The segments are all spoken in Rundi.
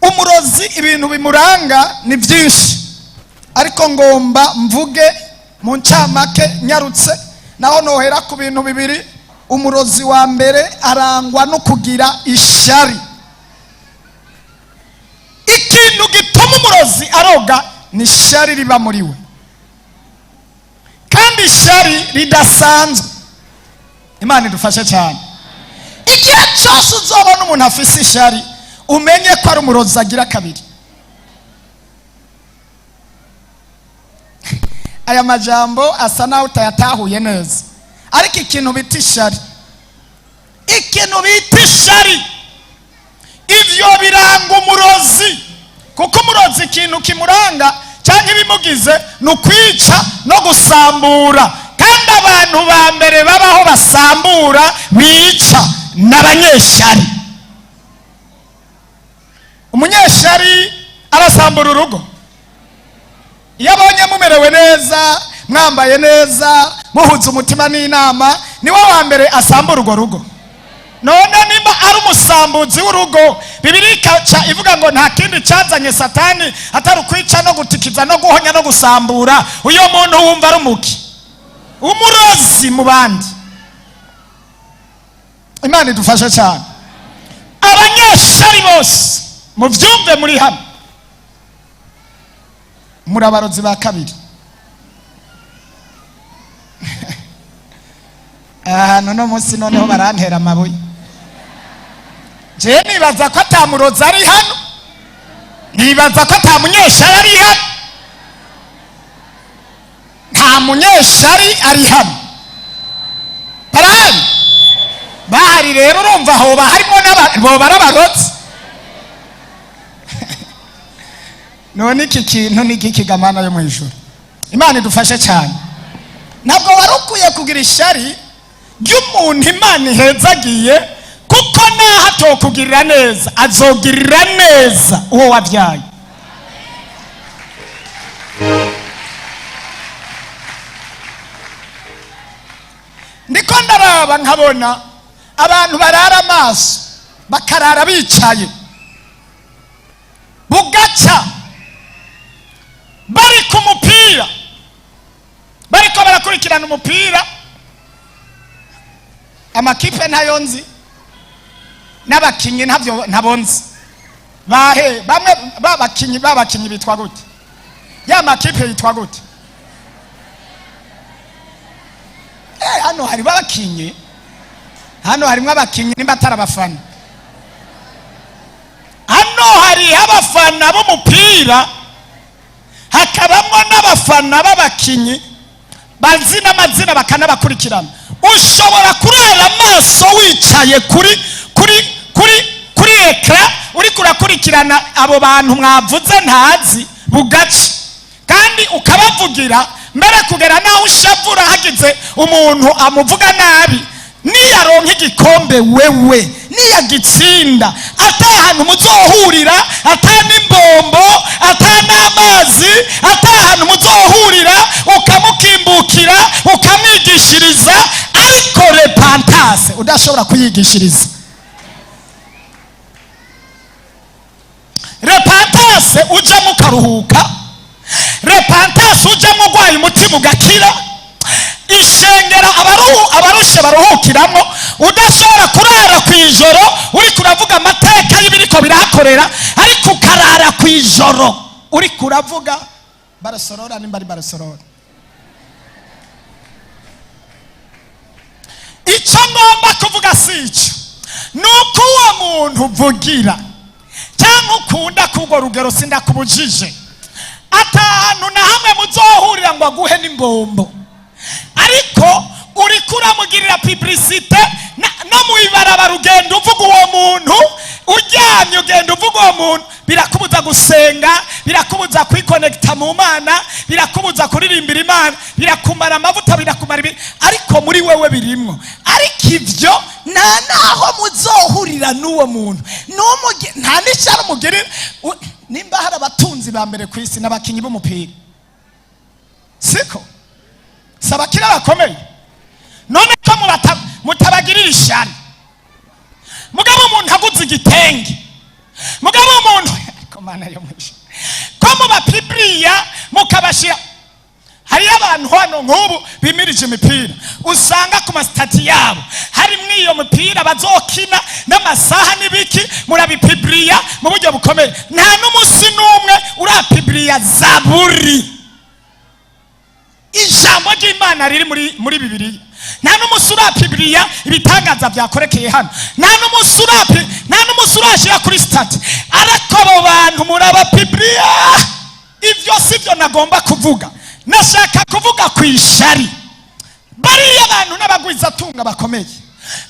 umurozi ibintu bimuranga ni byinshi, ariko ngomba mvuge mu ncamake nyarutse, naho nohera ku bintu bibiri. Umurozi wa mbere arangwa no kugira ishari. Ikintu gituma umurozi aroga ni ishari riba muri we, kandi ishari ridasanzwe. Imana idufashe cyane. Igihe cyose uzobona umuntu afise ishari, umenye ko ari umurozi agira kabiri. Aya majambo asa naho utayatahuye neza, ariko ikintu bita ishari, ivyo biranga umurozi. Kuko umurozi ikintu kimuranga cyangwa ibimugize ni ukwica no gusambura, kandi abantu ba mbere babaho basambura bica n'abanyeshari. Umunyeshari arasambura urugo. Iyo abonye mumerewe neza, mwambaye neza, muhuza umutima n'inama, niwe wa mbere asambura urwo rugo. None nimba ari umusambuzi w'urugo, Bibiliya ivuga ngo nta kindi cyazanye Satani atari ukwica no gutikiza no guhonya no gusambura, uyo muntu wumva ari umuki, umurozi mu bandi. Imana idufashe cyane. Abanyeshari bose muvyumve muri hano, muri abarozi ba kabiri. No munsi noneho barantera amabuye. Je nibaza ko atamurozi ari hano, nibaza ko atamunyeshari ari hano. Nta munyeshari ari hano. Barahari? Bahari rero urumva hoba harimo n'abo barabarozi. None iki kintu ni ikigamana yo mu ijuru. Imana idufashe cyane. Ntabwo warukwiye kugira ishari ry'umuntu Imana ihezagiye, kuko naho atokugirira neza azogirira neza uwo wabyaye. Ndiko ndaraba nkabona abantu barara amaso bakarara bicaye, bugaca bari ku mupira, bariko barakurikirana umupira. Amakipe ntayo nzi, n'abakinyi ntabo nzi. Bahe bamwe babakinyi bitwa gute? Ya makipe yitwa gute? Hano hari babakinyi, hano harimo abakinyi nimba atari abafana. Hano hari abafana b'umupira, hakabamo n'abafana b'abakinyi bazi n'amazina bakanabakurikirana. Ushobora kurara amaso wicaye kuri ekra uri kurakurikirana abo bantu mwavuze ntazi, bugace, kandi ukabavugira mbere kugera naho ushavura hagize umuntu amuvuga nabi. Niyaronka igikombe wewe niyagitsinda, atahantu muzohurira, atanimbombo, atanamazi, atahantu muzohurira ukamukimbukira ukamwigishiriza. Ariko repentance udashobora kuyigishiriza. Repentance uje mukaruhuka, repentance uje mugwaye umutima ugakira, ishengera abarushe baruhukiramo. Udashobora kurara kwijoro uri kuravuga amateka y'ibiriko birakorera, ariko ukarara kwijoro uri kuravuga Barcelona nimba ari Barcelona. Icyo ngomba kuvuga sico nuko uwo muntu uvugira cyangwa ukunda kugo rugero sindakubujije, atanu na hamwe muzohurira ngo aguhe n'imbombo, ariko uri kuramugirira publicité no muibaraba rugendo uvuga uwo muntu, uryamye ugenda uvuga uwo muntu. Birakubuza gusenga, birakubuza kwiconnecta mu Mana, birakubuza kuririmbira Imana, birakumara amavuta, birakumara ariko muri wewe birimwo. Ariko ivyo naho muzohurira n'uwo muntu nta n'icyo umugirira. Nimba hari abatunzi ba mbere ku isi n'abakinyi b'umupira, siko sabakira bakomeye, none ko mutabagirira ishari. Mugabo umuntu aguze igitenge mana yo mwisho ko muba Bibiliya mukabashira. Hariyo abantu hano nk'ubu bimirije imipira usanga ku masitati yabo harimwo iyo mipira bazokina n'amasaha n'ibiki murabipibiliya mu buryo bukomeye. Nta n'umunsi n'umwe urapibiliya Zaburi, ijambo ry'Imana riri muri Bibiliya. Nta n'umunsi urapibiliya ibitangaza byakorekeye hano. Nta n'umunsi urashira kuri stati. Ariko abo bantu murabapibiliya. Ivyo sivyo nagomba kuvuga. Nashaka kuvuga ku ishari. Bariya abantu n'abagwizatunga bakomeye,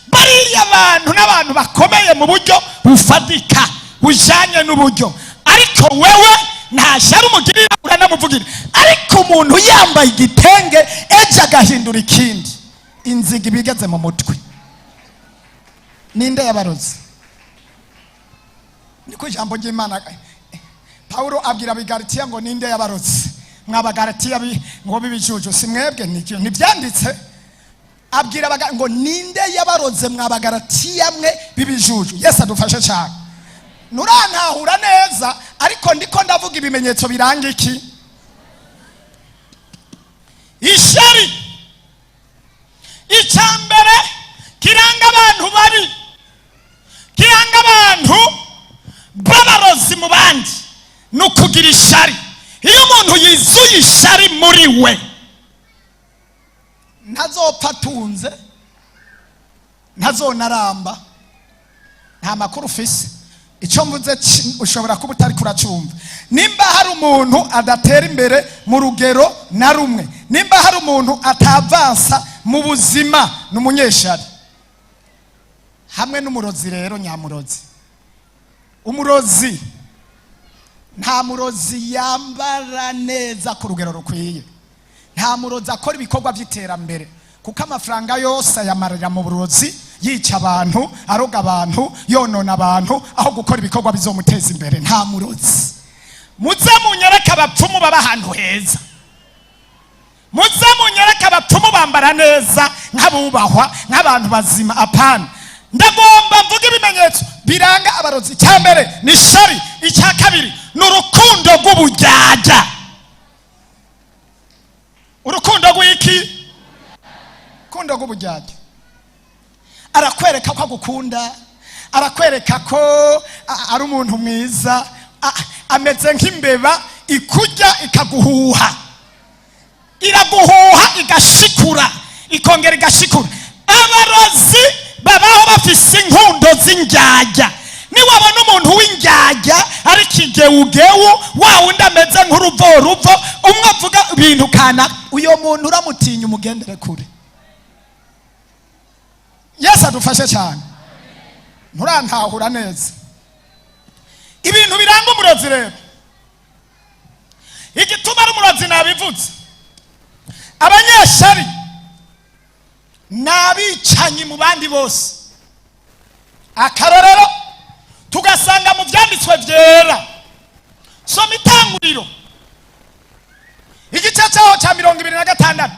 bariya abantu n'abantu bakomeye mu buryo bufadika bujanye n'uburyo, ariko wewe nta shari umugirira uranamuvugira. Ariko umuntu yambaye igitenge ejo agahindura ikindi, inziga ibigeze mu mutwe. Ninde yabarozi? Niko ijambo ry'Imana Paulo abwira abigalatiya ngo ninde yabarozi? Mwabagalatiya ngo bibijuju simwebwe ntibyanditse. Abwira ngo ninde yabaroze mwabagalatiya mwe bibijuju. Yesu adufashe cyane. Nurantahura neza ariko ndiko ndavuga ibimenyetso biranga iki? Ishari icyambere kiranga abantu babi, kiranga abantu b'abarozi mu bandi nukugira ishari. Iyo umuntu yizuye ishari muri we ntazopfa atunze, ntazonaramba. Nta makuru ufise. Icyo mvuze ushobora kuba utari kuracumva. Nimba hari umuntu adatera imbere mu rugero na rumwe, nimba hari umuntu atavansa mu buzima, n'umunyeshari. Hamwe n'umurozi rero nyamurozi. Umurozi nta murozi yambara neza ku rugero rukwiye. Nta murozi akora ibikorwa by'iterambere, kuko amafaranga yose ayamarira mu burozi, yica abantu, aroga abantu, yonona abantu, aho gukora ibikorwa bizomuteza imbere. Nta murozi. Muze munyereka abapfumu baba ahantu heza, muze munyereka abapfumu bambara neza nk'abubahwa nk'abantu bazima. Apana, ndagomba mvuga ibimenyetso biranga abarozi. Icyambere ni shari, icya kabiri n'urukundo rw'ubujyaja. Urukundo rw'iki? Urukundo rw'ubujyaja. Arakwereka ko agukunda, arakwereka ko ari umuntu mwiza, ameze nk'imbeba ikujya ikaguhuha, iraguhuha igashikura, ikongera igashikura. Abarozi babaho bafise inkundo z'indyarya. Niwabona umuntu w'indyarya ari kigewugewu, wa wundi ameze nk'uruvoruvo, umwe avuga ibintu kana, uyo muntu uramutinya umugendere kure. Yesu adufashe cyane. Nturantahura neza ibintu biranga umurozi rero. Igituma ari umurozi nabivuze. Abanyeshari nabicanyi mu bandi bose. Akarorero tugasanga mu byanditswe byera. Soma Itanguriro igice cyaho cya 26.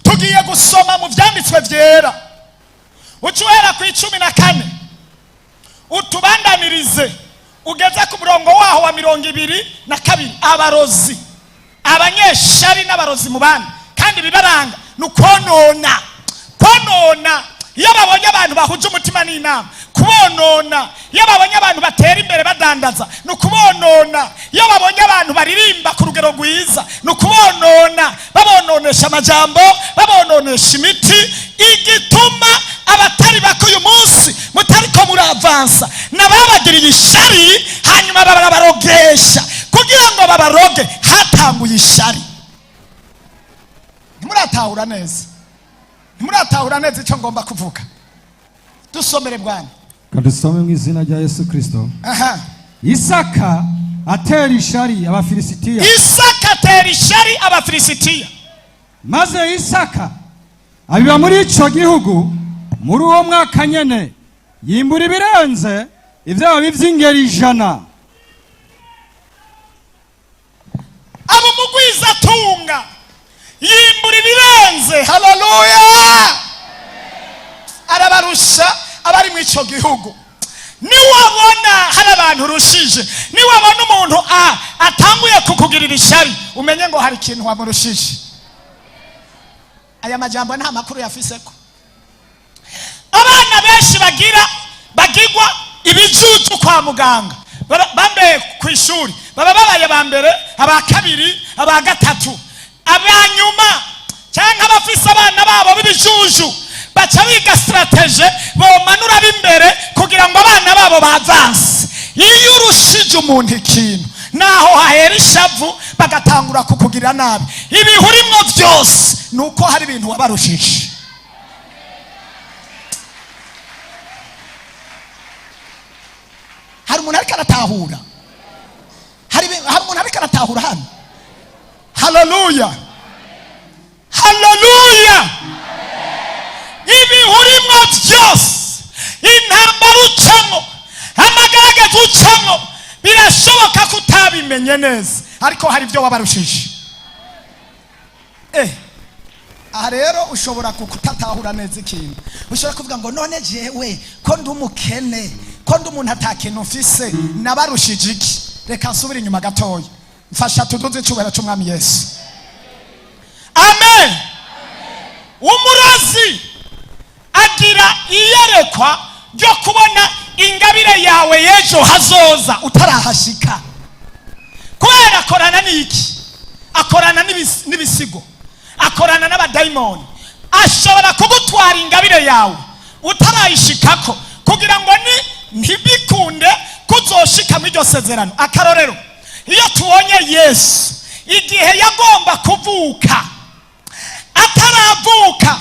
Tugiye gusoma mu byanditswe byera. Ucuhera ku 14 utubandanirize ugeze ku murongo waho wa 22. Abarozi, abanyeshari n'abarozi mu bandi, kandi bibaranga nukonona. Konona iyo babonye abantu bahuje umutima n'inama, kubonona. Iyo babonye abantu batera imbere badandaza, nukubonona. Iyo babonye abantu baririmba ku rugero rwiza, nukubonona. Babononesha amajambo, babononesha imiti. Igituma abatari bako uyu munsi mutariko muravansa nababagiriye ishari, hanyuma barabarogesha kugira ngo babaroge. Hatanguye ishari. Ntimuratahura neza, ntimuratahura neza icyo ngomba kuvuga. Dusomere Bwana. Kadusome mu izina rya Yesu Kristo. Isaka atera ishari Abafilisitiya. Isaka atera ishari Abafilisitiya. Maze Isaka abiba muri ico gihugu muri uwo mwaka nyene, yimbura ibirenze ivyabo by'ingeri 100. Abo mugwiza tunga yimbura ibirenze. Haleluya. Arabarusha abari mu ico gihugu. Niwabona hari abantu rushije, niwe umuntu atanguye kukugirira ishari umenye ngo hari ikintu wamurushije. Aya majambo nta makuru yafiseko. Abana benshi bagirwa ibijuju kwa muganga, bambaye ku ishuri baba babaye bambere, aba kabiri, aba gatatu, abanyuma cyangwa abafise abana babo bibijuju baca biga strategy bomanura bimbere kugira ngo abana babo bavanse. Iyo urushije umuntu ikintu naho hahera ishavu bagatangura kukugirira nabi, ibihurimwo byose nuko hari ibintu wabarushije. Hari umuntu ariko aratahura? Hari umuntu ariko aratahura hano? Hallelujah, hallelujah. Ibihurimwo byose, intambara ucamo, amagaragaza ucamo, birashoboka kutabimenye neza, ariko hari ibyo wabarushije. Aha rero ushobora kutatahura neza ikintu. Ushobora kuvuga ngo none jewe ko ndi umukene, ko ndi umuntu atakintu mfise, nabarushije iki? Reka nsubire inyuma gatoya, mfasha tuduze icyubahiro cy'umwami Yesu. Amen. Umurozi agira iyerekwa ryo kubona ingabire yawe y'ejo hazoza utarahashika. Kubera akorana n'iki? Akorana n'ibisigo, akorana n'abadayimoni. Ashobora kugutwara ingabire yawe utarayishikako kugira ngo ntibikunde kuzoshika mu iryo sezerano. Akarorero, iyo tubonye Yesu igihe yagomba kuvuka, ataravuka,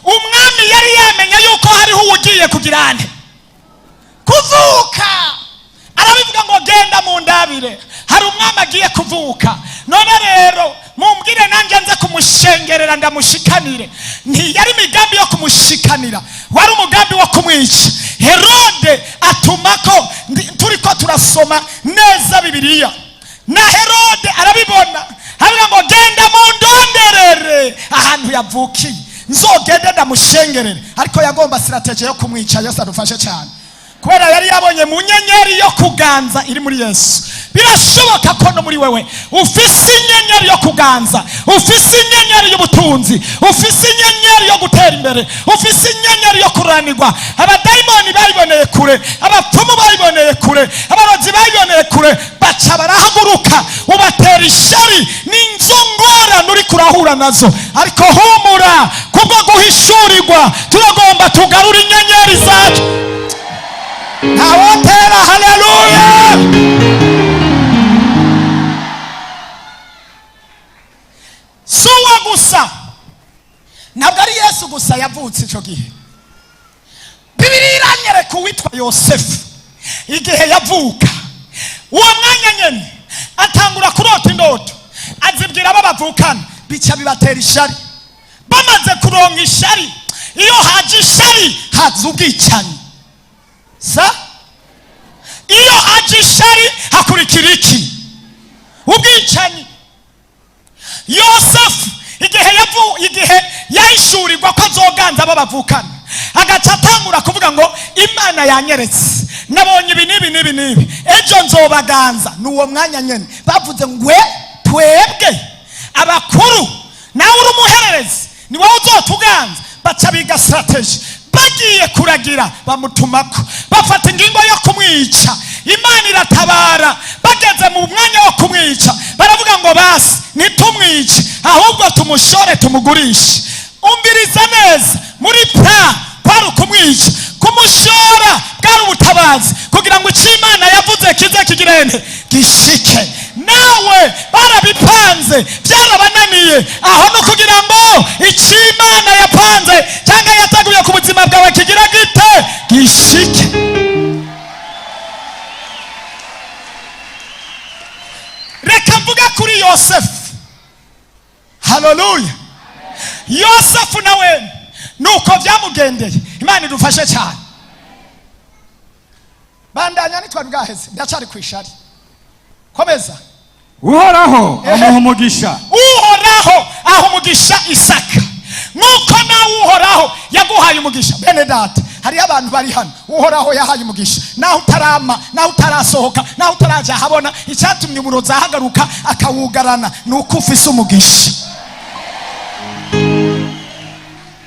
umwami yari yamenye yuko hariho ugiye kugira ane kuvuka. Arabivuga ngo genda mu ndabire, hari umwami agiye kuvuka. None rero mumbwire nanjye nze kumushengerera ndamushikanire. Ntiyari imigambi yo kumushikanira, wari umugambi wo kumwica. Herode atumako, turiko turasoma neza Bibiliya, na Herode arabibona, aravuga ngo genda mu ndonderere ahantu yavukiye, nzogende ndamushengerere. Ariko yagomba strategy yo kumwica. Yesu adufashe cyane, kubera yari yabonye mu nyenyeri yo kuganza iri muri Yesu. Birashoboka ko no muri wewe ufise inyenyeri yo kuganza, ufise inyenyeri y'ubutunzi, ufise inyenyeri yo gutera imbere, ufise inyenyeri yo kuranirwa. Abadayimoni bayiboneye kure, abapfumu bayiboneye kure, abarozi bayiboneye kure, baca barahaguruka ubatera ishari. N'inzo ngorane uri kurahura nazo, ariko humura, kubwo guhishurirwa turagomba tugarura inyenyeri zacu. Ntawotera haleluya. Suwa gusa, ntabwo ari Yesu gusa yavutse icyo gihe. Bibiliya iranyereka uwitwa Yosefu igihe yavuka. Uwo mwanya nyene atangura kurota indoto, azibwira abo bavukana, bica bibatera ishari. Bamaze kuronka ishari, iyo haje ishari haza ubwicanyi. Iyo haje ishari hakurikira iki? Ubwicanyi. Yosefu igihe yahishurirwa ko azoganza abo bavukana, agaca atangura kuvuga ngo Imana yanyeretse, nabonye ibi n'ibi, ejo nzobaganza. N'uwo mwanya nyene bavuze ngwe twebwe abakuru, nawe uri umuhererezi, ni wowe uzotuganza. Baca biga strategy, bagiye kuragira bamutumako, bafata ingingo yo kumwica. Imana iratabara, bageze mu mwanya wo kumwica baravuga ngo basi nitumwice, ahubwo tumushore tumugurishe. Umbiriza neza, muri plan kwari ukumwica, kumushora bwari ubutabazi kugira ngo icyo Imana yavuze kize kigirene gishike. Nawe barabipanze byarabananiye, aho no kugira ngo icyo Imana yapanze cyangwa yateguye ku buzima bwawe kigira gite gishike. Reka mvuga kuri Yosefu. Haleluya. Yosefu nawe nuko byamugendeye. Imana idufashe cyane. Bandanya nitwa bwaheze, ndacyari kwishari. Komeza. Uhoraho amuha umugisha. Uhoraho aha umugisha Isaka, nuko nawe Uhoraho yaguhaye umugisha. Bene data, hariyo abantu bari hano uhoraho yahaye umugisha, naho utarama, naho utarasohoka, naho utaraja habona, icyatumye umurozi ahagaruka akawugarana nuko ufise umugisha.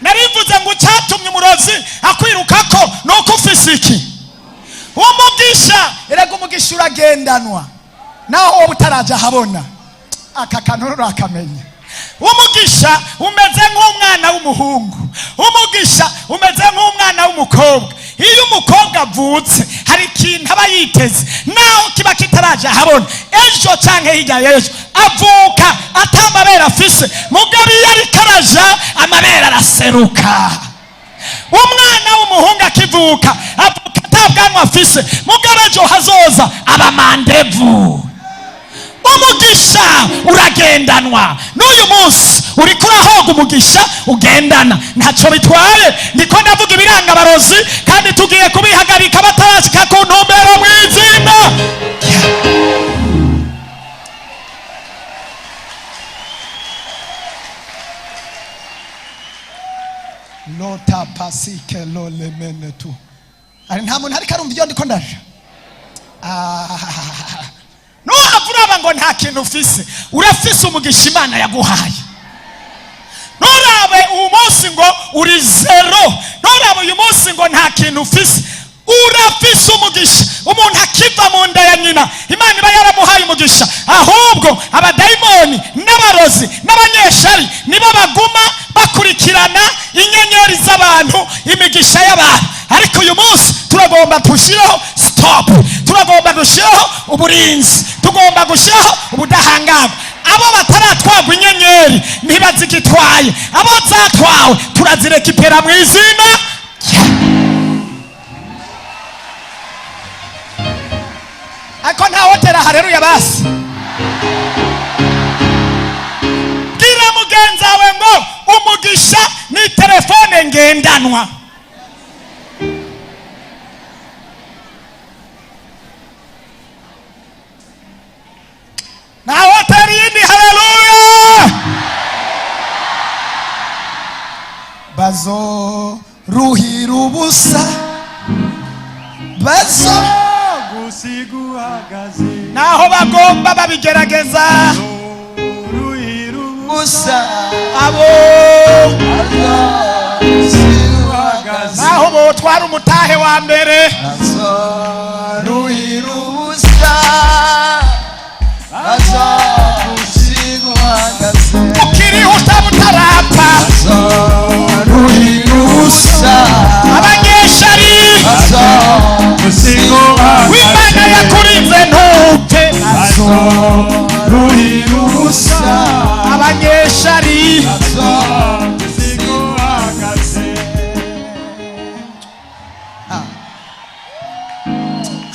Narivuze ngo icyatumye umurozi akwirukako nuko ufise iki? Umugisha. Erega umugisha uragendanwa naho wowe utaraja habona. Aka kantu akamenya. Umugisha umeze nk'umwana w'umuhungu, umugisha umeze nk'umwana w'umukobwa. Iyo umukobwa avutse hari ikintu aba yiteze, naho kiba kitaraja habona, ejo canke hirya y'ejo avuka atamabera afise, mugabo iyo ariko araja amabera araseruka. Umwana w'umuhungu akivuka avuka atabwanwa afise, mugabo ejo hazoza abamandevu. Umugisha uragendanwa. N'uyu munsi uriko urahoga umugisha ugendana, ntacyo bitwaye. Ndiko ndavuga ibiranga abarozi, kandi tugiye kubihagarika batarashika ku ntumbero mw'izina. Lota pasike lole menetu. Ari nta muntu ariko arumva iyo ndiko ndaje. Nuhavuraba ngo nta kintu ufise, urafise umugisha Imana yaguhaye. Nurabe uyu munsi ngo uri zero, nurabe uyu munsi ngo nta kintu ufise, urafise umugisha. Umuntu akiva mu nda ya nyina Imana iba yaramuhaye umugisha, ahubwo abadayimoni n'abarozi n'abanyeshari nibo baguma bakurikirana inyenyeri z'abantu, imigisha y'abantu. Ariko uyu munsi turagomba gushyiraho stop, turagomba gushyiraho uburinzi, tugomba gushyiraho ubudahangarwa. Abo bataratwagwa inyenyeri ntibazigitwaye, abo zatwawe turazirekipera mu izina. Ako nta hotera haleluya basi. Bwira mugenzi wawe ngo umugisha ni telefone ngendanwa. Na hoteri yindi haleluya. Bazo ruhira ubusa, bazo gusiguhagaze, naho bagomba babigerageza ruhira ubusa, abo gusiguhagaze, naho botwara umutahe wa mbere, ruhira ubusa, gusiguhagaze, ukiriho utabutarapfa, ruhira ubusa, abanyeshari w'Imana yakurinze ntupfe, ruhira ubusa, abanyeshari.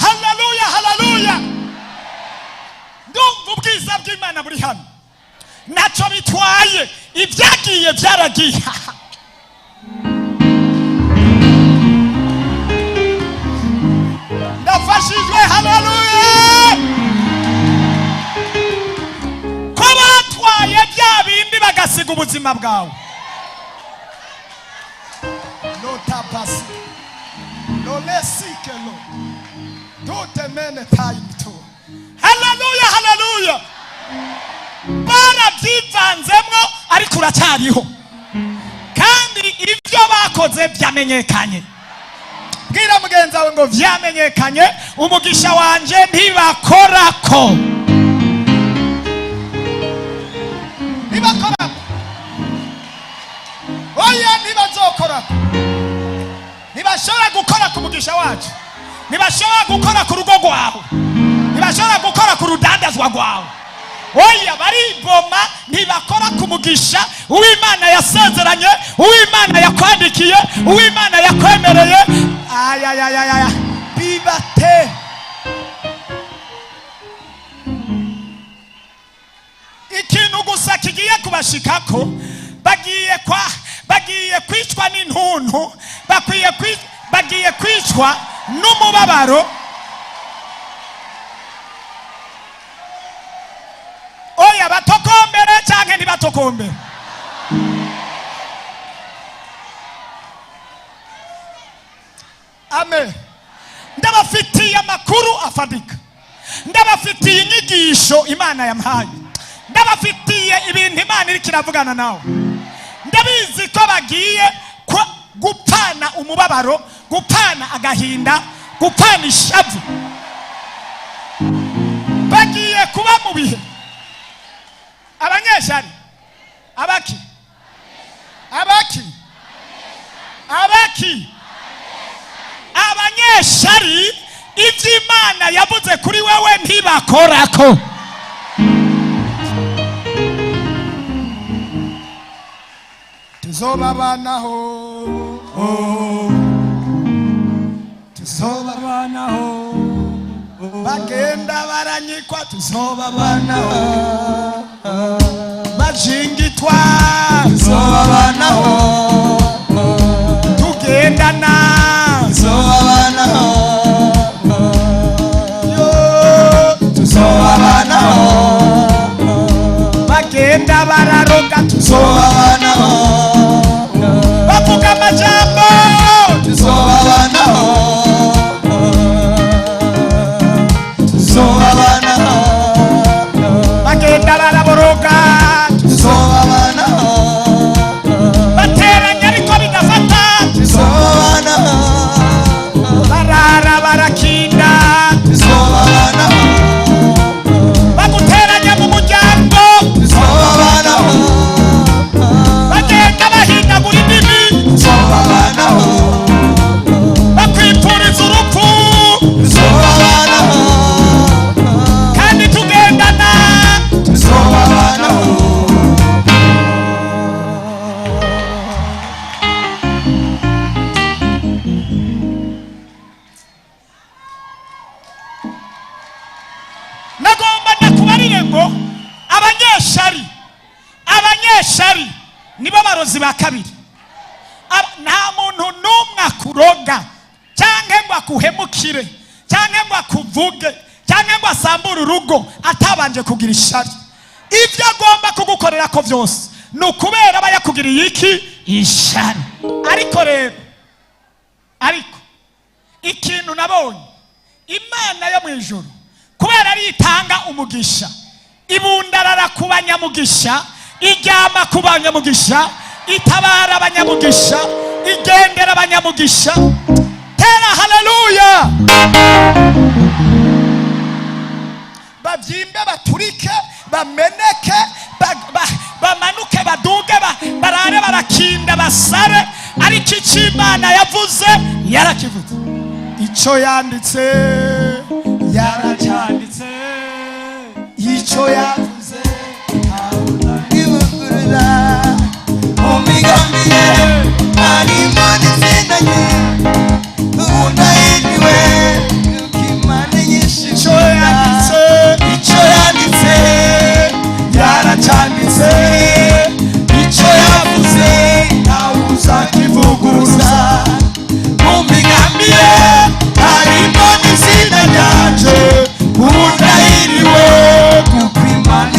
Haleluya, haleluya. Ndumva ubwiza bw'Imana buri hano, ntacyo bitwaye, ibyagiye byaragiye. Ndafashijwe, haleluya. Ko batwaye bya bindi bagasiga ubuzima bwawe. Lotapasi lolesikelo tutemene time to. Haleluya, haleluya. Barabyivanzemwo ariko uracyariho, kandi ibyo bakoze byamenyekanye. Bwira mugenzi wawe ngo vyamenyekanye, umugisha wanje ntibakorako. Ntibakorako. Oya, ntibazokorako. Ntibashobora gukora ku mugisha wacu, ntibashobora gukora ku rugo rwawe, ntibashobora gukora ku rudandazwa rwawe. Oya, bariboma, ntibakora ku mugisha uw'Imana yasezeranye, uw'Imana yakwandikiye, uw'Imana yakwemereye. Ayayayaya, bibate. Ikintu gusa kigiye kubashikako, bagiye kwicwa n'intuntu, bagiye kwicwa n'umubabaro. Oya, batokombere canke ntibatokombere. amen. Ndabafitiye amakuru afadika, ndabafitiye inyigisho Imana yampaye, ndabafitiye ibintu Imana iri kiravugana nawe. Ndabizi ko bagiye gupana umubabaro, gupana agahinda, gupana ishavu. Bagiye kuba mu bihe abanyeshari abaki abanyeshari iby'Imana yavuze kuri wewe ntibakorako. Tuzobabanaho, tuzobabanaho, bagenda baranyikwa tuzobabanaho, bajingitwa tuzobabanaho, tugendana tuzobabanaho, tuzobabanaho, bagenda bararoga tuzobabanaho, bavuga amajambo tuzobabanaho, tuzobabanaho, bagenda baraboroga tuzobabanaho, bateranya ariko bidafata tuzobabanaho, barara barakinda tuzobabanaho, baguteranya mu muryango tuzobabanaho, bagenda bahindagura indimi tuzobabanaho, bakwipfuriza urupfu tuzobabanaho, kandi tugendana tuzobabanaho. Nagomba ndakubarire ngo abanyeshari nibo barozi ba kabiri. Nta muntu n'umwe akuroga cyangwa ngo akuhemukire cyangwa ngo akuvuge cyangwa ngo asambure urugo atabanje kugira ishari. Ibyo agomba kugukorera ko byose ni ukubera aba yakugiriye iki? Ishari. Ariko ikintu nabonye Imana yo mu ijuru kubera ari itanga umugisha, ibundarara ku banyamugisha, iryama ku banyamugisha, itabara abanyamugisha, igendera abanyamugisha. Tera haleluya. Babyimbe, baturike, bameneke, bamanuke, baduge, barare, barakinda, basare, ariko icyo Imana yavuze yarakivuze. Icyo yanditse yaracyanditse, icyo yavuze ntawuzagivugurura. Mu migambi ye harimo n'izina rye, udahiriwe nuko Imana yishimira. Icyo yanditse yaracyanditse, icyo yavuze ntawuzakivuguruza. Mu migambi ye harimo n'izina ryanje, udahiriwe kuko Imana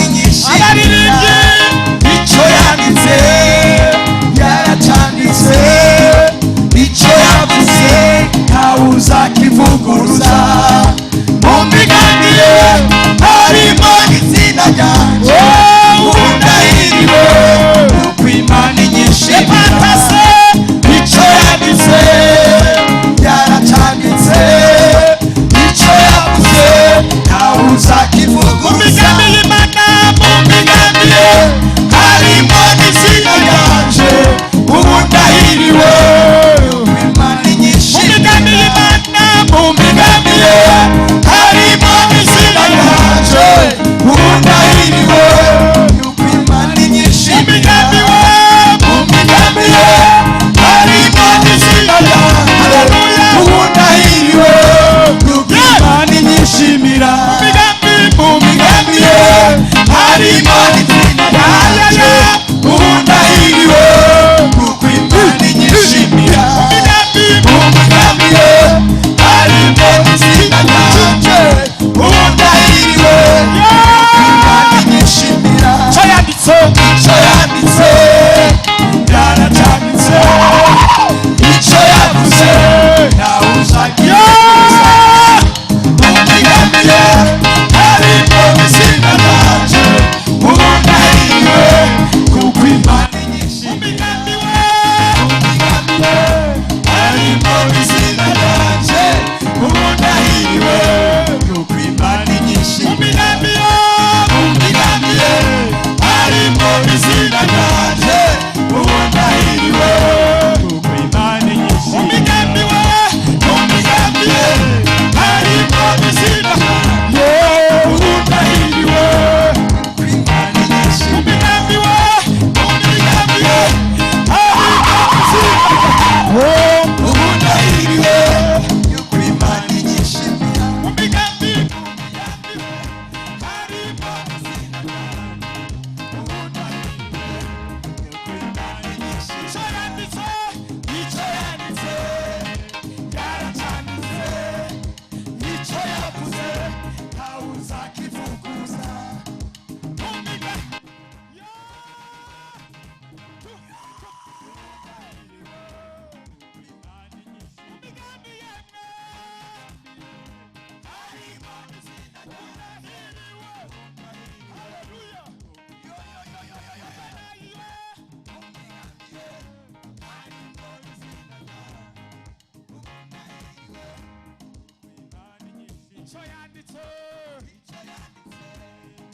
icyo yanditse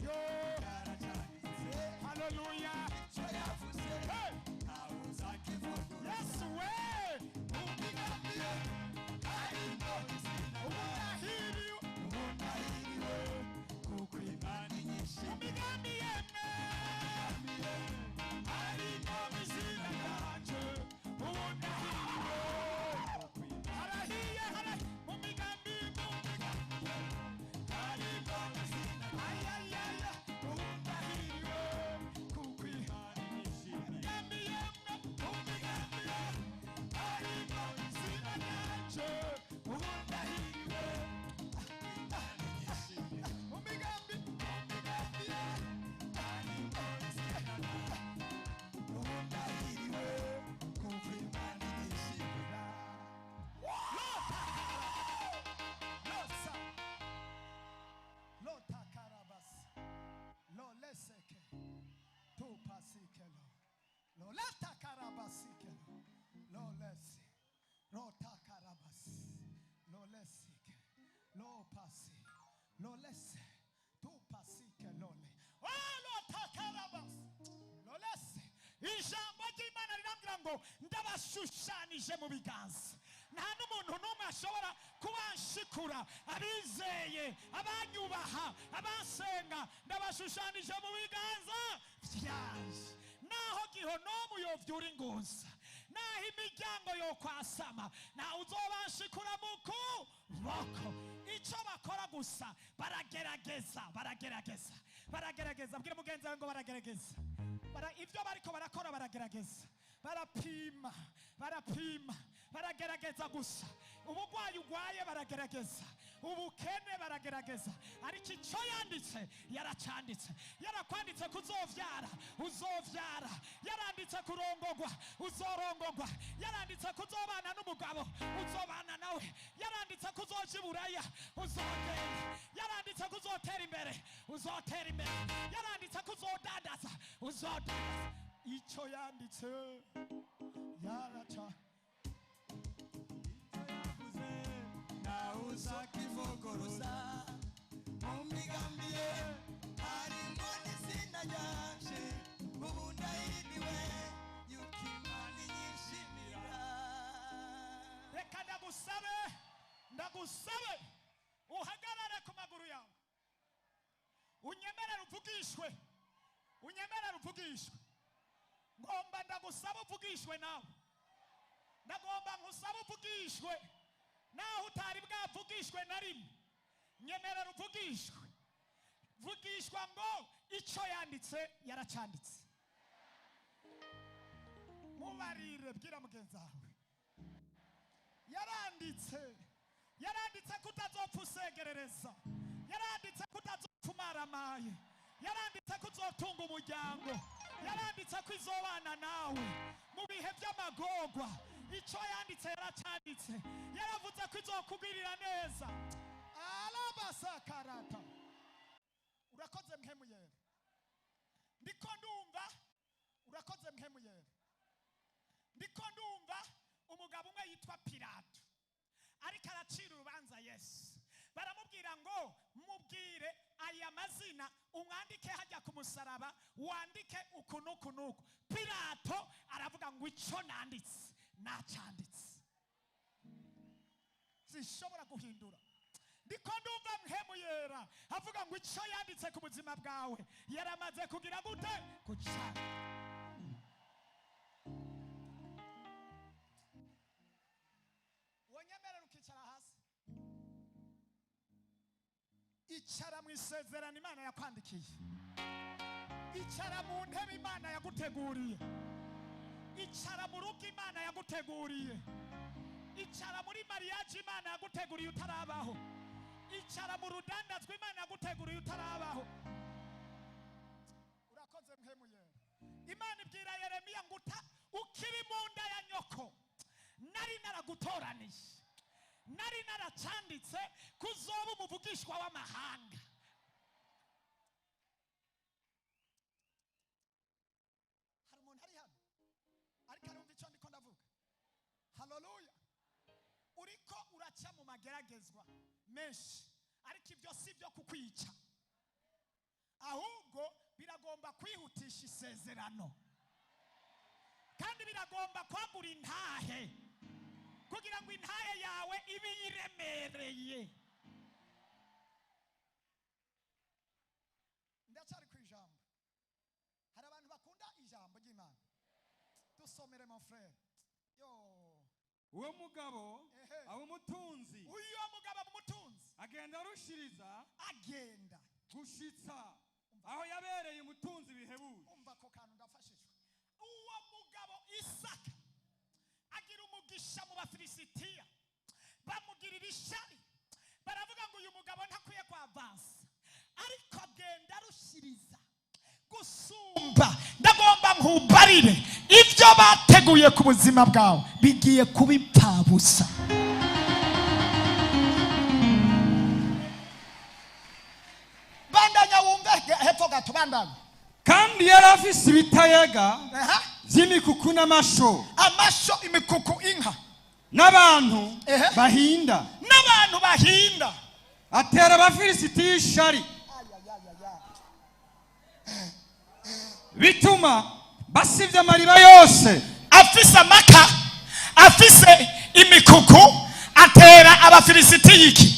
yo haleluya icyo yavuze ntawe uzakivugurura yesu we imigambi ye harimo izina ubudahiriwe ubudahiriwe kuko imana inyinshi imigambi yemwe harimo izina ryanjye ubudahiriwe harahiye mu migambi harimo izina ayayaya ubudahiriwe kuko imana inyishimiye imigambi yemwe imigambi ye harimo izina ryanjye ubudahiriwe imana inyishimiye mu migambi imigambi ye harimo izina ubudahiriwe kuko imana inyishimira Losa. Lota karabas. Lo leseke. Tu pasikelo. Lo lata karabasikelo. Lo lesi. Rota karabas. Lo lesike. Lo pasi. Lo lese. Tu pasikelo le. Oh lota karabas. Lo lese. Ijambo ry'Imana rirambwira ngo ndabashushanije mu biganza nta n'umuntu n'umwe ashobora kubanshikura abizeye abanyubaha abansenga ndabashushanije mu biganza byanje naho gihonomu yovyura ingunza naho imiryango yokwasama nawe uzobanshikura mu kuboko icyo bakora gusa baragerageza bwira mugenzi wawe ngo baragerageza ibyo bariko barakora baragerageza barapima baragerageza gusa ubugwayi ugwaye baragerageza ubukene baragerageza ariko icyo yanditse yaracanditse yarakwanditse kuzovyara uzovyara yaranditse kurongogwa uzorongogwa yaranditse kuzobana n'umugabo uzobana nawe yaranditse kuzoja iburaya uzogenda yaranditse kuzotera imbere uzotera imbere yaranditse kuzodandaza uzodandaza icyo yanditse yaraca ntawe uzakivuguruza mu migambi ye harimo n'izina ryanje ubu ndahiriwe yuko imana inyishimira reka ndagusabe uhagarare ku maguru yawe unyemerere uvugishwe ngomba ndagusaba uvugishwe nawe ndagomba nkusaba uvugishwe naho utari bwavugishwe na rimwe nyemerera vugishwa ngo icyo yanditse yaracanditse mubarire bwira mugenzi wawe yaranditse kutazopfa usegerereza yaranditse kutazopfa umaramaye yaranditse kuzotunga umuryango yaranditse ko izobana nawe mu bihe by'amagorwa icyo yanditse yaracanditse yaravuze ko izokugirira neza arabasakarata urakoze mpemuyera ndiko ndumva urakoze mpemuyera ndiko ndumva umugabo umwe yitwa Pilato ariko aracira urubanza Yesu baramubwira ngo mubwire aya mazina umwandike hajya ku musaraba wandike ukunuku Pilato aravuga ngo icyo nanditse nacanditse zishobora guhindura ndiko ndumva mpemuyera avuga ngo icyo yanditse ku buzima bwawe yaramaze kugira gute kucana wonyemerera ukicara hasi icara mu isezerano Imana yakwandikiye icara mu ntebe Imana yaguteguriye icara mu rugo Imana yaguteguriye icara muri mariage Imana yaguteguriye utarabaho icara mu rudandazwa Imana yaguteguriye utarabaho urakoze mpemuyera Imana ibwira Yeremiya ngo ukiri mu nda ya nyoko nari naragutoranije nari naracanditse kuzoba umuvugishwa w'amahanga hari umuntu ari hano ariko arumva icyo ndiko ndavuga haleluya uriko uraca mu mageragezwa menshi ariko ibyo si byo kukwica, ahubwo biragomba kwihutisha isezerano, kandi biragomba kwagura intahe kugira ngo intahe yawe ibe iremereye. Ndacyari ku ijambo. Hari abantu bakunda ijambo ry'Imana. Dusomere mon frère. Yo. Uwo mugabo abo mutunzi, Uyo mugabo umutunzi agenda arushiriza agenda gushitsa aho yabereye umutunzi bihebuje. umva ko kantu ndafashishwe. Uwo mugabo Isaka agira umugisha mu Bafilisitiya, bamugirira ishari, baravuga ngo uyu mugabo ntakwiye kwa avansa, ariko agenda arushiriza gusumba. Ndagomba nkubarire ibyo bateguye ku buzima bwawe bigiye kuba impfabusa. Bandanya wumve hepfo gato, bandanya. Kandi yari afise ibitayega Aha. by'imikuku n'amasho Amasho, imikuku, inka n'abantu Ehe. bahinda, n'abantu bahinda. atera Abafilisitiya ishari, bituma basivya amariba yose. Afise amaka, afise imikuku, atera Abafilisitiya iki?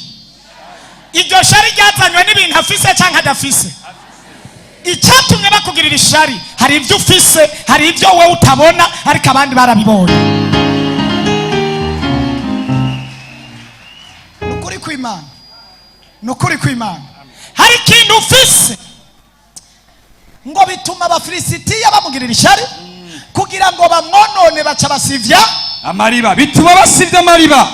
Iryo shari ryazanywe n'ibintu afise cyangwa adafise? Icyatumye bakugirira ishari, hari ibyo ufise, hari ibyo wowe utabona, ariko abandi barabibonye. Nukuri kw'Imana, nukuri kw'Imana. Hari ikintu ufise ngo bituma Abafilisitiya bamugirira ishari kugira ngo bamwonone, baca basivya Amariba, bituma basivya amariba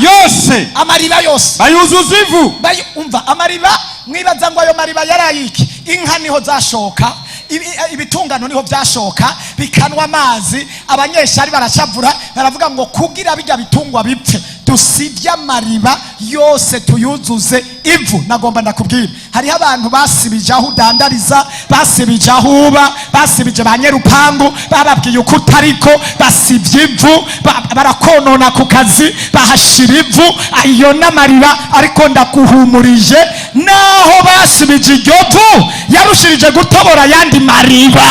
yose, yose, amariba yose bayuzuza ivu. umva, amariba mwibaza ngo ayo mariba yarayiki? Inka niho zashoka, ibitungano niho byashoka bikanwa amazi. Abanyeshari barashavura, baravuga ngo kugira bijya bitungwa bipfe dusivye amariba yose tuyuzuze ivu. Nagomba ndakubwira, hariho abantu basibije aho udandariza, basibije aho uba, basibije ba nyerupangu, bababwiye uko utariko, basivye ivu, barakonona ku kazi, bahashira ivu. Ayo n'amariba, ariko ndaguhumurije, naho basibije iryo vu yarushirije gutobora yandi mariba.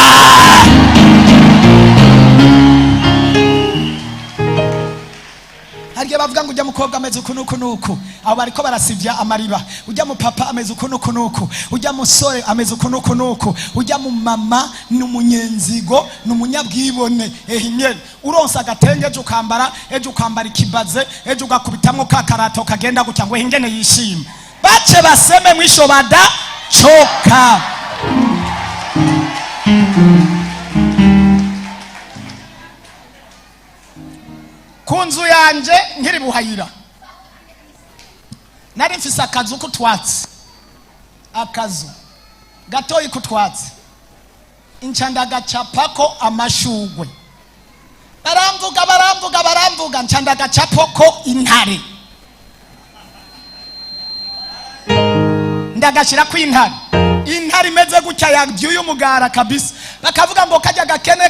Hariya bavuga ngo ujya mukobwa ameze uku nuku nuku, abo bariko barasivya amariba. Ujya mu papa ameze uku nuku nuku, ujya musore ameze uku nuku nuku, ujya mu mama n'umunyenzigo n'umunyabwibone. Nyene uronsa agatenge ejo ukambara, ejo ukambara ikibaze, ejo ugakubitamwo ka karato kagenda gutya ngo ingene yishima. Bace baseme mwisho bada choka. Kunzu yanje nkiri Buhayira nari mfise akazu kutwatsi, akazu gatoyi kutwatsi, incanda gacapako amashugwe. Baramvuga ncanda gacapako intare, ndagashira ku intare. Intare imeze gutya yabyuye umugara kabisa, bakavuga ngo kajya gakene,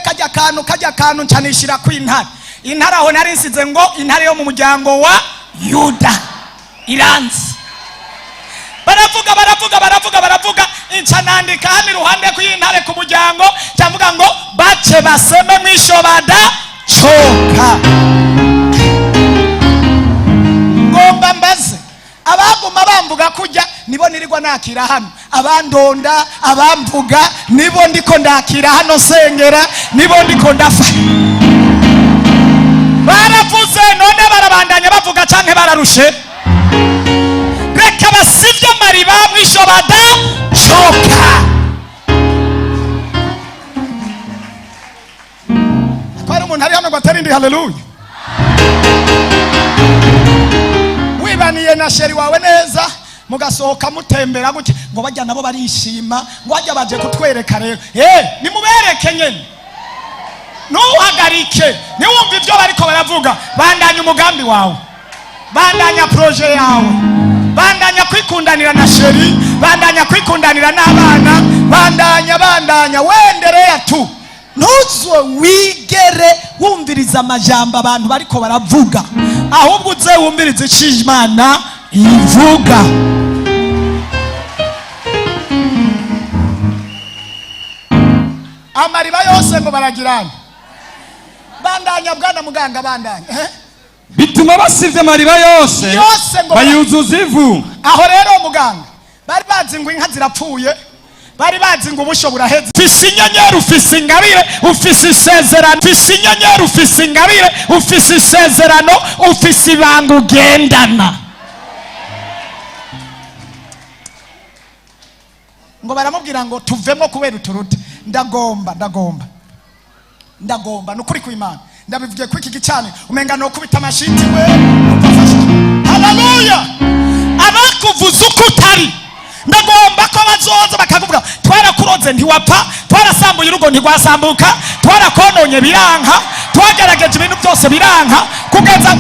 kajya kantu ncanishira ku intare. Intare aho nari nsize ngo intare yo mu muryango wa Yuda iranzi. Baravuga incanandika hano iruhande ku intare ku muryango, cyavuga ngo bace baseme mwisho bada choka. Ngomba mbaze abaguma bamvuga kujya nibo nirirwa nakira hano, abandonda abamvuga nibo ndiko ndakira hano sengera, nibo ndiko ndafa. Baravuze none barabandanya bavuga canke bararushe? Reka basivye amariba mwisho bada choka. Kwari umuntu ari hano ngo atarindi haleluya. Wibaniye na sheri wawe neza, mugasohoka mutembera gutya ngo bajya nabo barishima, ngo bajya baje kutwereka rero. Nimubereke nyene, ntuhagarike, niwumva ibyo bariko baravuga. Bandanya umugambi wawe, bandanya proje yawe, bandanya kwikundanira na sheri, bandanya kwikundanira n'abana, bandanya wendereya tu. Ntuzwe wigere wumviriza amajambo abantu bariko baravuga, ahubwo uze wumvirize icyo Imana ivuga. Amariba yose ngo baragirana. Bandanya bwana muganga bandanya. bituma basivye amariba yose bayuzuza ivu. Aho rero muganga bari bazi ngo inka zirapfuye, bari bazi ngo ubusho buraheze. Ufise inyenyeri, ufise ingabire, ufise isezerano. Ufise inyenyeri, ufise ingabire, ufise isezerano, ufise ibanga ugendana. Ngo baramubwira ngo tuvemo kubera uturuta. Ndagomba nukuri kw'Imana ndabivugiye ko iki gicane umenga no kubita amashiti we umfasha. Haleluya. Abakuvuza uko utari ndagomba ko bazoza bakakuvuga twarakuroze ntiwapfa, twarasambuye urugo ntigwasambuka, twarakononye biranka, twagerageje ibintu byose biranka, kugeza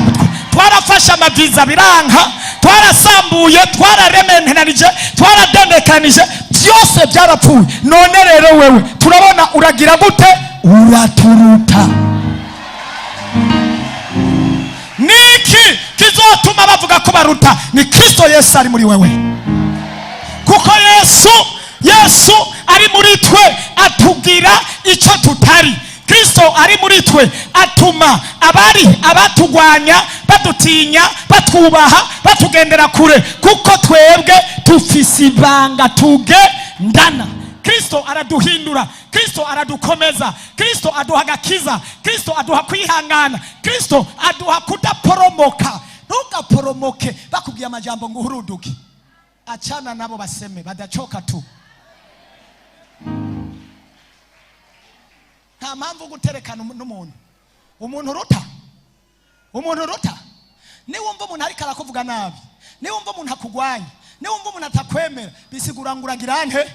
twarafashe amaviza biranka, twarasambuye, twararementanije, twaradendekanije, byose byarapfuye. None rero wewe turabona uragira gute? Uraturuta. Niki kizotuma bavuga ko baruta? Ni Kristo Yesu ari muri wewe. Kuko Yesu ari muri twe atubwira icyo tutari. Kristo ari muri twe atuma abatugwanya badutinya, batwubaha, batugendera kure, kuko twebwe tufise ibanga tugendana. Kristo araduhindura, Kristo aradukomeza, Kristo aduha agakiza, Kristo aduha kwihangana, Kristo aduha kudaporomoka. Ntugaporomoke bakubwiye amajambo ngo uhuruduke. Achana nabo baseme badachoka tu. Nta mpamvu guterekana n'umuntu. Umuntu ruta. Ni wumva umuntu ariko arakuvuga nabi, ni wumva umuntu akugwanya, ni wumva umuntu atakwemera, bisigura ngo uragira nte?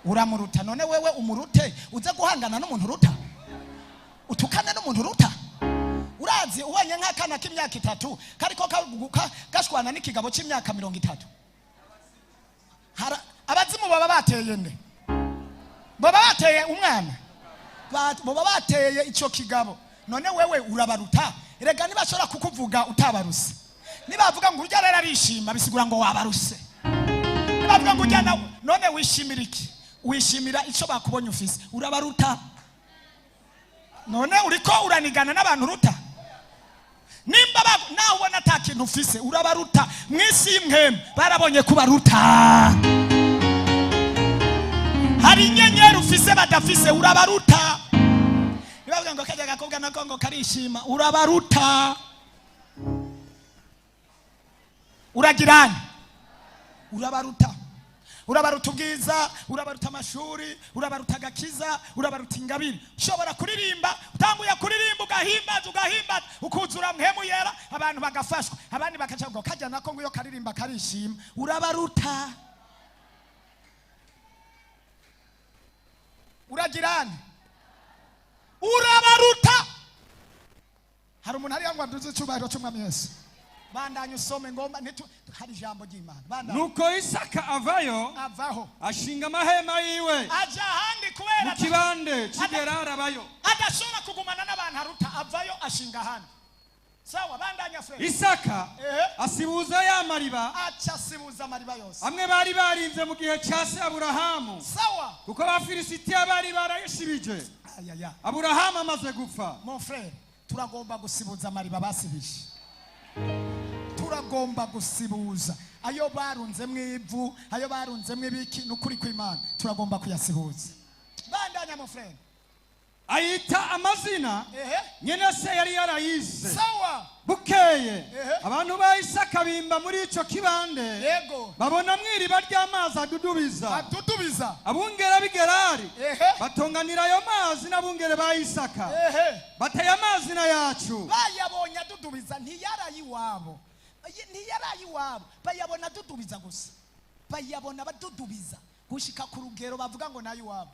Uramuruta. None wewe umurute uze guhangana n'umuntu ruta? Utukane n'umuntu ruta? Urazi ubanye nk'akana k'imyaka 3 kariko gashwana n'ikigabo cy'imyaka 30. Abazimu baba bateye nde? Baba bateye umwana, baba bateye icyo kigabo. None wewe urabaruta. Erega nibashobora kukuvuga utabaruse, nibavuga ngo urya rero arishima, bisigura ngo wabaruse. Nibavuga ngo urya none wishimira iki? Wishimira icyo bakubonye ufise, urabaruta. None uriko uranigana n'abantu ruta? Nimba nawe ubona atakintu ufise urabaruta. Mwisi y'imwembe barabonye kubaruta. Hari inyenyeri ufise badafise, urabaruta. Nibavuga ngo kajya gakobwa nako ngo karishima, urabaruta. Uragirana, urabaruta. Urabaruta ubwiza, urabaruta amashuri, urabaruta agakiza, urabaruta ingabire. Ushobora kuririmba, utanguye kuririmba ugahimbaza, ukuzura mpemu yera, abantu bagafashwa, abandi bakaca ngo kajya nako ngo iyo karirimba karishima, urabaruta. Uragirana, urabaruta. Hari umuntu hariya ngo aduze icyubahiro cy'Umwami Yesu. Bandanye usome ngomba hari ijambo ry'Imana. Nuko Isaka avaho ashinga amahema yiwe aja handi kubera mu kibande cy'Gerari abayo. Adashobora kugumana n'abantu aruta, avayo ashinga handi. Sawa, bandanya Fred. Isaka asibuza ya mariba, acha asibuza amariba yose amwe bari barinze mu gihe cya se Aburahamu. Sawa, kuko abafilisitiya bari barayishibije. Aburahamu amaze gupfa. Mon frère, turagomba gusibuza amariba basibije. Turagomba gusibuza ayo barunzemwe ivu, ayo barunzemwe ibiki, n'ukuri kw'Imana turagomba kuyasibuza. Bandanya mon frère. Ayita amazina nyene se yari yarayise. Sawa, bukeye abantu ba Isaka bimba muri ico kibande. Yego, babona mwiriba ry'amazi adudubiza. Abungere b'Igerari batonganira ayo mazi n'abungere ba Isaka. Bateye amazi na yacu. Bayabonye adudubiza, ntiyarayiwabo. Bayabona adudubiza gusa. Bayabona badudubiza gushika ku rugero bavuga ngo nayo wabo.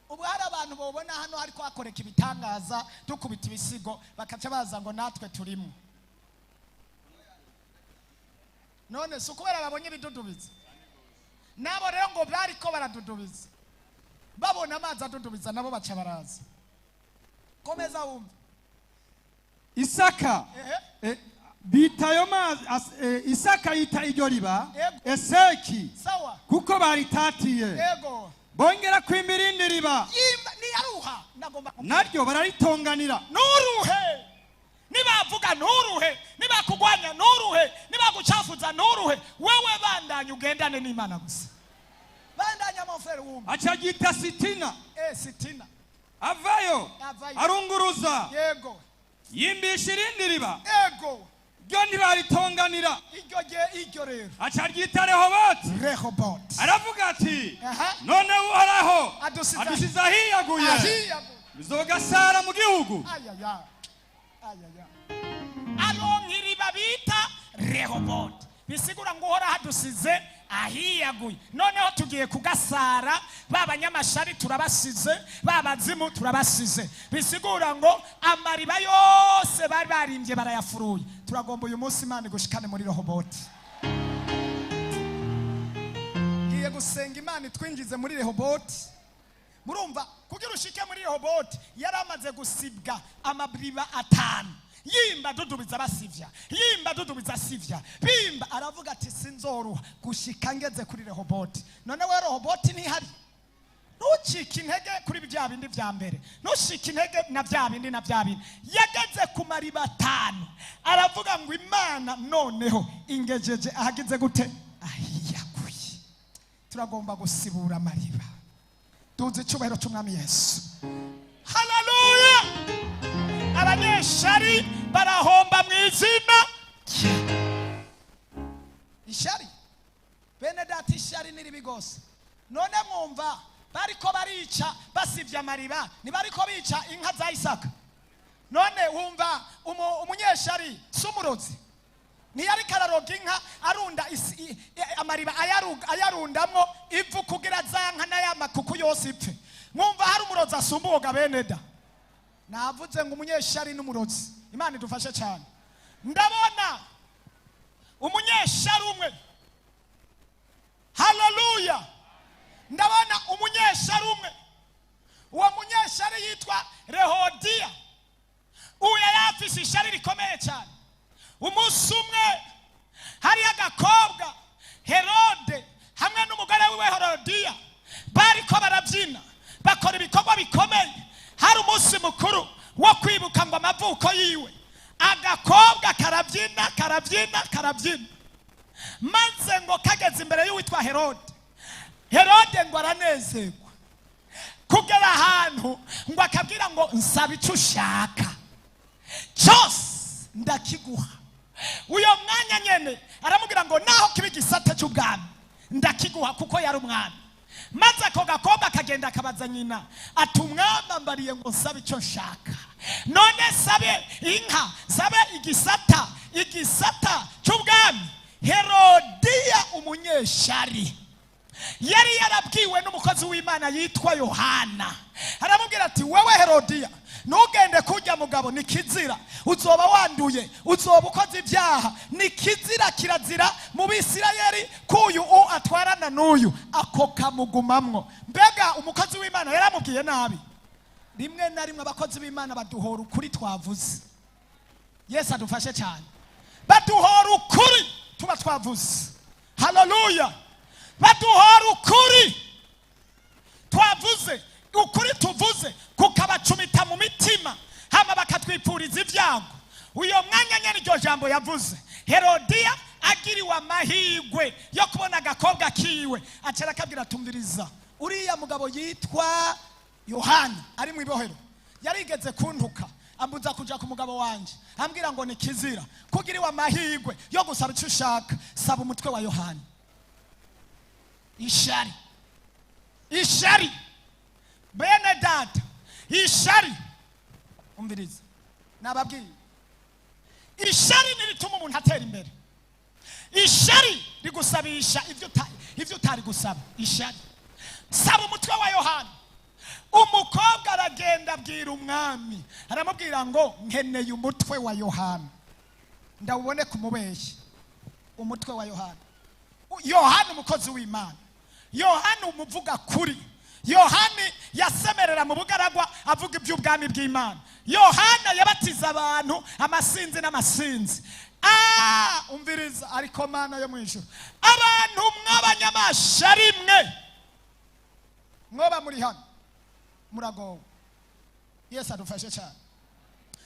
Ubu hari abantu bobona hano hariko hakoreka ibitangaza, dukubita ibisigo, bakaca baza ngo natwe turimo. None sukubera babonye bidudubiza. Nabo rero ngo bariko baradudubiza, babona amazi adudubiza, nabo baca baraza. Komeza wumva. Isaka bita ayo mazi Isaka yita iryo riba Eseki kuko baritatiye bongera kwimba irindi riba naryo bararitonganira. Nuruhe nibavuga nuruhe nibakugwanya nuruhe nibagucafuza nuruhe wewe bandanye ugendane n'Imana gusa bandanya mofere wumva acagita Sitina Sitina avayo arunguruza yego yimbisha irindi riba yego ryo ntibaritonganira iryo rero acaryita Rehoboti aravuga ati none uhoraho adusize ahiyaguye bizogasara mu gihugu aronkiriba bita Rehoboti bisigura ngo uhora hadusize ahiyaguye noneho tugiye kugasara babanyamashari turabasize babazimu turabasize bisigura ngo amariba yose bari barimbye barayafuruye turagomba uyu munsi Imana gushikane muri Rehoboti ngiye gusenga Imana twinjize muri Rehoboti murumva kugira ushike muri Rehoboti yaramaze gusibwa amabiriba 5 yimba dudubiza basivya yimba dudubiza sivya bimba aravuga ati sinzoruha gushika ngeze kuri Rehoboti none we Rehoboti ntihari ntucike intege kuri bya bindi vya mbere ntushike intege na vya bindi yageze ku mariba 5 aravuga ngo Imana noneho ingejeje ahagize gute ahiyaguye turagomba gusibura amariba duze cyubahiro cy'umwami Yesu haleluya abanyeshari barahomba mu izina ishari bene data ishari niribi gose none mwumva bariko barica basivya amariba ni bariko bica inka za Isaka none wumva umunyeshari sumurozi ni yari kararoga inka arunda amariba ayarundamwo ivu kugira zanka n'ayamakuku yose ipfe mwumva hari umurozi asumbuga bene da navuze ngo umunyeshari n'umurozi Imana idufashe cyane ndabona umunyeshari umwe haleluya ndabona umunyeshari umwe uwo munyeshari yitwa Rehodiya uya yafise ishari rikomeye cyane umunsi umwe hari agakobwa Herode hamwe n'umugore wiwe Herodiya bariko barabyina bakora ibikorwa bikomeye hari umunsi mukuru wo kwibuka ngo amavuko yiwe agakobwa karabyina maze ngo kageze imbere y'uwitwa Herode ngo aranezerwa kugera ahantu ngo akabwira ngo nsaba icyo ushaka cyose ndakiguha uyo mwanya nyene aramubwira ngo naho kiba igisate cy'ubwami ndakiguha kuko yari umwami maze ako gakobwa kagenda akabaza nyina ati umwami ambariye ngo nsabe icyo nshaka none sabe inka sabe igisata cy'ubwami Herodiya umunyeshari yari yarabwiwe n'umukozi w'Imana yitwa Yohana aramubwira ati wewe Herodiya ntugende kujya mugabo ni kizira uzoba wanduye uzoba ukoze ibyaha ni kizira kirazira mu Bisirayeli kuyu atwarana n'uyu ako kamugumamwo mbega umukozi w'Imana yaramubwiye nabi rimwe na rimwe abakozi b'Imana baduhora ukuri twavuze Yesu adufashe cyane baduhora ukuri tuba twavuze haleluya baduhora ukuri twavuze ukuri tuvuze kukabacumita mu mitima hama bakatwipuriza ibyago uyo mwanya nyene iryo jambo yavuze Herodiya agiriwe amahigwe yo kubona agakobwa kiwe acara akabwira tumviriza uriya mugabo yitwa Yohana ari mu ibohero yarigeze kuntuka ambuza kuja ku mugabo wanje ambwira ngo ni kizira kugiriwe amahigwe yo gusaba icyo ushaka saba umutwe wa Yohana ishari bene data ishari umviriza nababwiye ishari nirituma umuntu atera imbere ishari rigusabisha ivyo utari gusaba ishari saba umutwe wa Yohana umukobwa aragenda abwira umwami aramubwira ngo nkeneye umutwe wa Yohana ndawubone kumubeshya umutwe wa Yohana umukozi w'Imana Yohana umuvuga kuri Yohani yasemerera mu bugaragwa avuga iby'ubwami bw'Imana Yohana yabatiza abantu amasinzi n'amasinzi. Umviriza ariko mana yo mwijuru, abantu mw'abanyamasha rimwe mwoba muri hano muragowe. Yesu adufashe cyane.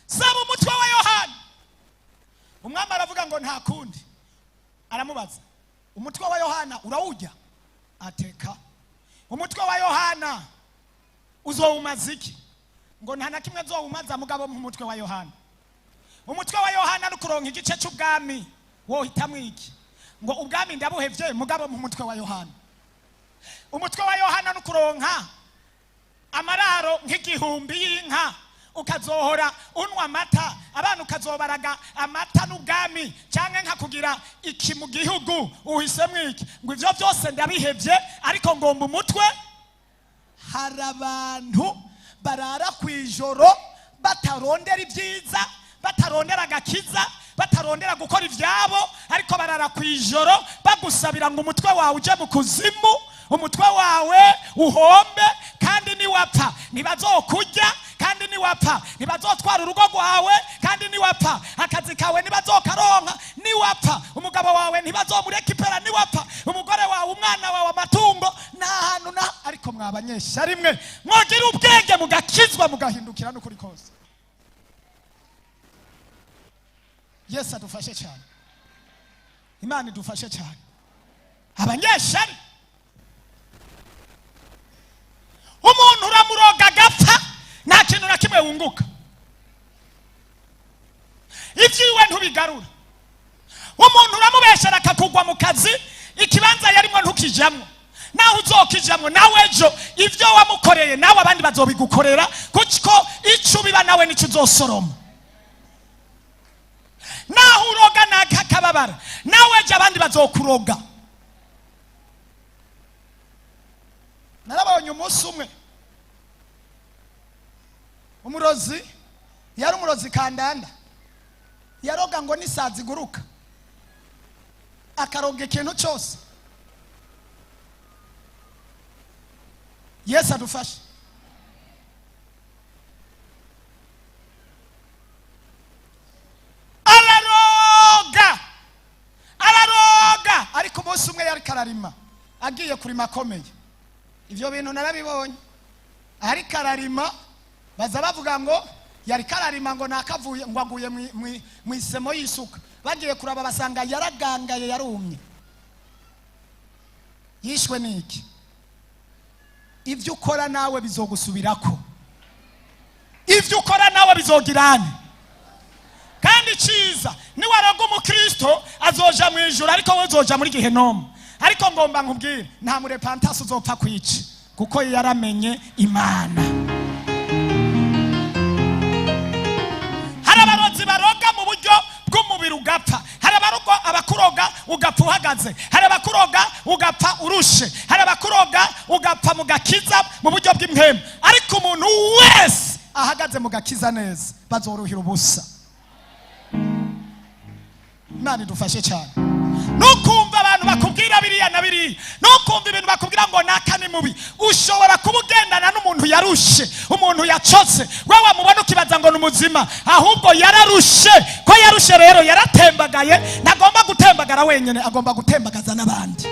Saba umutwe wa Yohana. Umwami aravuga ngo nta kundi. Aramubaza, umutwe wa Yohana urawujya? Ateka. Umutwe wa Yohana uzowumaza iki? Ngo nta na kimwe azowumaza mugabo mu mutwe wa Yohana. Umutwe wa Yohana nukuronka igice cy'ubwami, wo hitamwe iki? Ngo ubwami ndabuhevye mugabo mu mutwe wa Yohana. Umutwe wa Yohana nukuronka amararo nk'igihumbi y'inka, ukazohora unwa amata, abantu ukazobaraga amata n'ubwami, cyangwa nka kugira iki mu gihugu uhisemwe iki? Ngo ivyo byose ndabihevye, ariko ngomba umutwe. Hari abantu barara kwijoro batarondera ibyiza, batarondera agakiza, batarondera gukora ivyabo, ariko barara kwijoro bagusabira ngo umutwe wawe uje mu kuzimu, umutwe wawe uhombe, kandi niwapfa ntibazokujya, kandi niwapfa ntibazotwara urugo rwawe, kandi niwapfa akazi kawe ntibazokaronka, niwapfa umugabo wawe ntibazomureka ipera, niwapfa umugore wawe, umwana wawe, amatungo, nta hantu na. Ariko mwabanyesha rimwe mwogira ubwenge mugakizwa mugahindukira n'ukuri kose. Yesu adufashe cyane. Imana idufashe cyane. Abanyeshari, umuntu uramuroga agapfa nta kintu na kimwe wunguka, ibyiwe ntubigarura. Umuntu uramubeshera akakugwa mu kazi, ikibanza yarimo ntukijamwo, naho uzokijamwo nawe ejo ibyo wamukoreye nawe abandi bazobigukorera, kuko icyo biba nawe nicyo uzosoroma. Naho uroga nakakababara nawe ejo abandi bazokuroga. Narabonye umunsi umwe umurozi, yari umurozi kandanda, yaroga ngo nisazi guruka, akaroga ikintu cyose. Yesu adufashe. Araroga ariko umunsi umwe yari kararima, agiye kurima akomeye. Ivyo bintu narabibonye. Ari kararima, baza bavuga ngo yari kararima ngo nakavuye ngo aguye mu isemo y'isuka. Bagiye kuraba basanga yaragangaye, yarumye. Yishwe niki? Ivyo ukora nawe bizogusubirako. Ivyo ukora nawe bizogirane. Kandi ciza ni waraga umukristo azoja mu ijuru, ariko we uzoja muri Gehenomu. Ariko ngomba nkubwire nta murepantasi uzopfa kwica, kuko yaramenye Imana. Hari abarozi baroga mu buryo bw'umubiri ugapfa, hari abakuroga ugapfa uhagaze, hari abakuroga ugapfa urushe, hari abakuroga ugapfa mu gakiza mu buryo bw'impemu. Ariko umuntu wese ahagaze mu gakiza neza bazoruhira ubusa. Imana idufashe cyane. Nukumva abantu bakubwira biriya na biriya, nukumva ibintu bakubwira ngo naka ni mubi, ushobora kubugendana n'umuntu yarushe, umuntu yacotse, wewe mubona ukibaza ngo n'umuzima, ahubwo yararushe. Ko yarushe rero yaratembagaye, nagomba gutembagara wenyene, agomba gutembagaza n'abandi.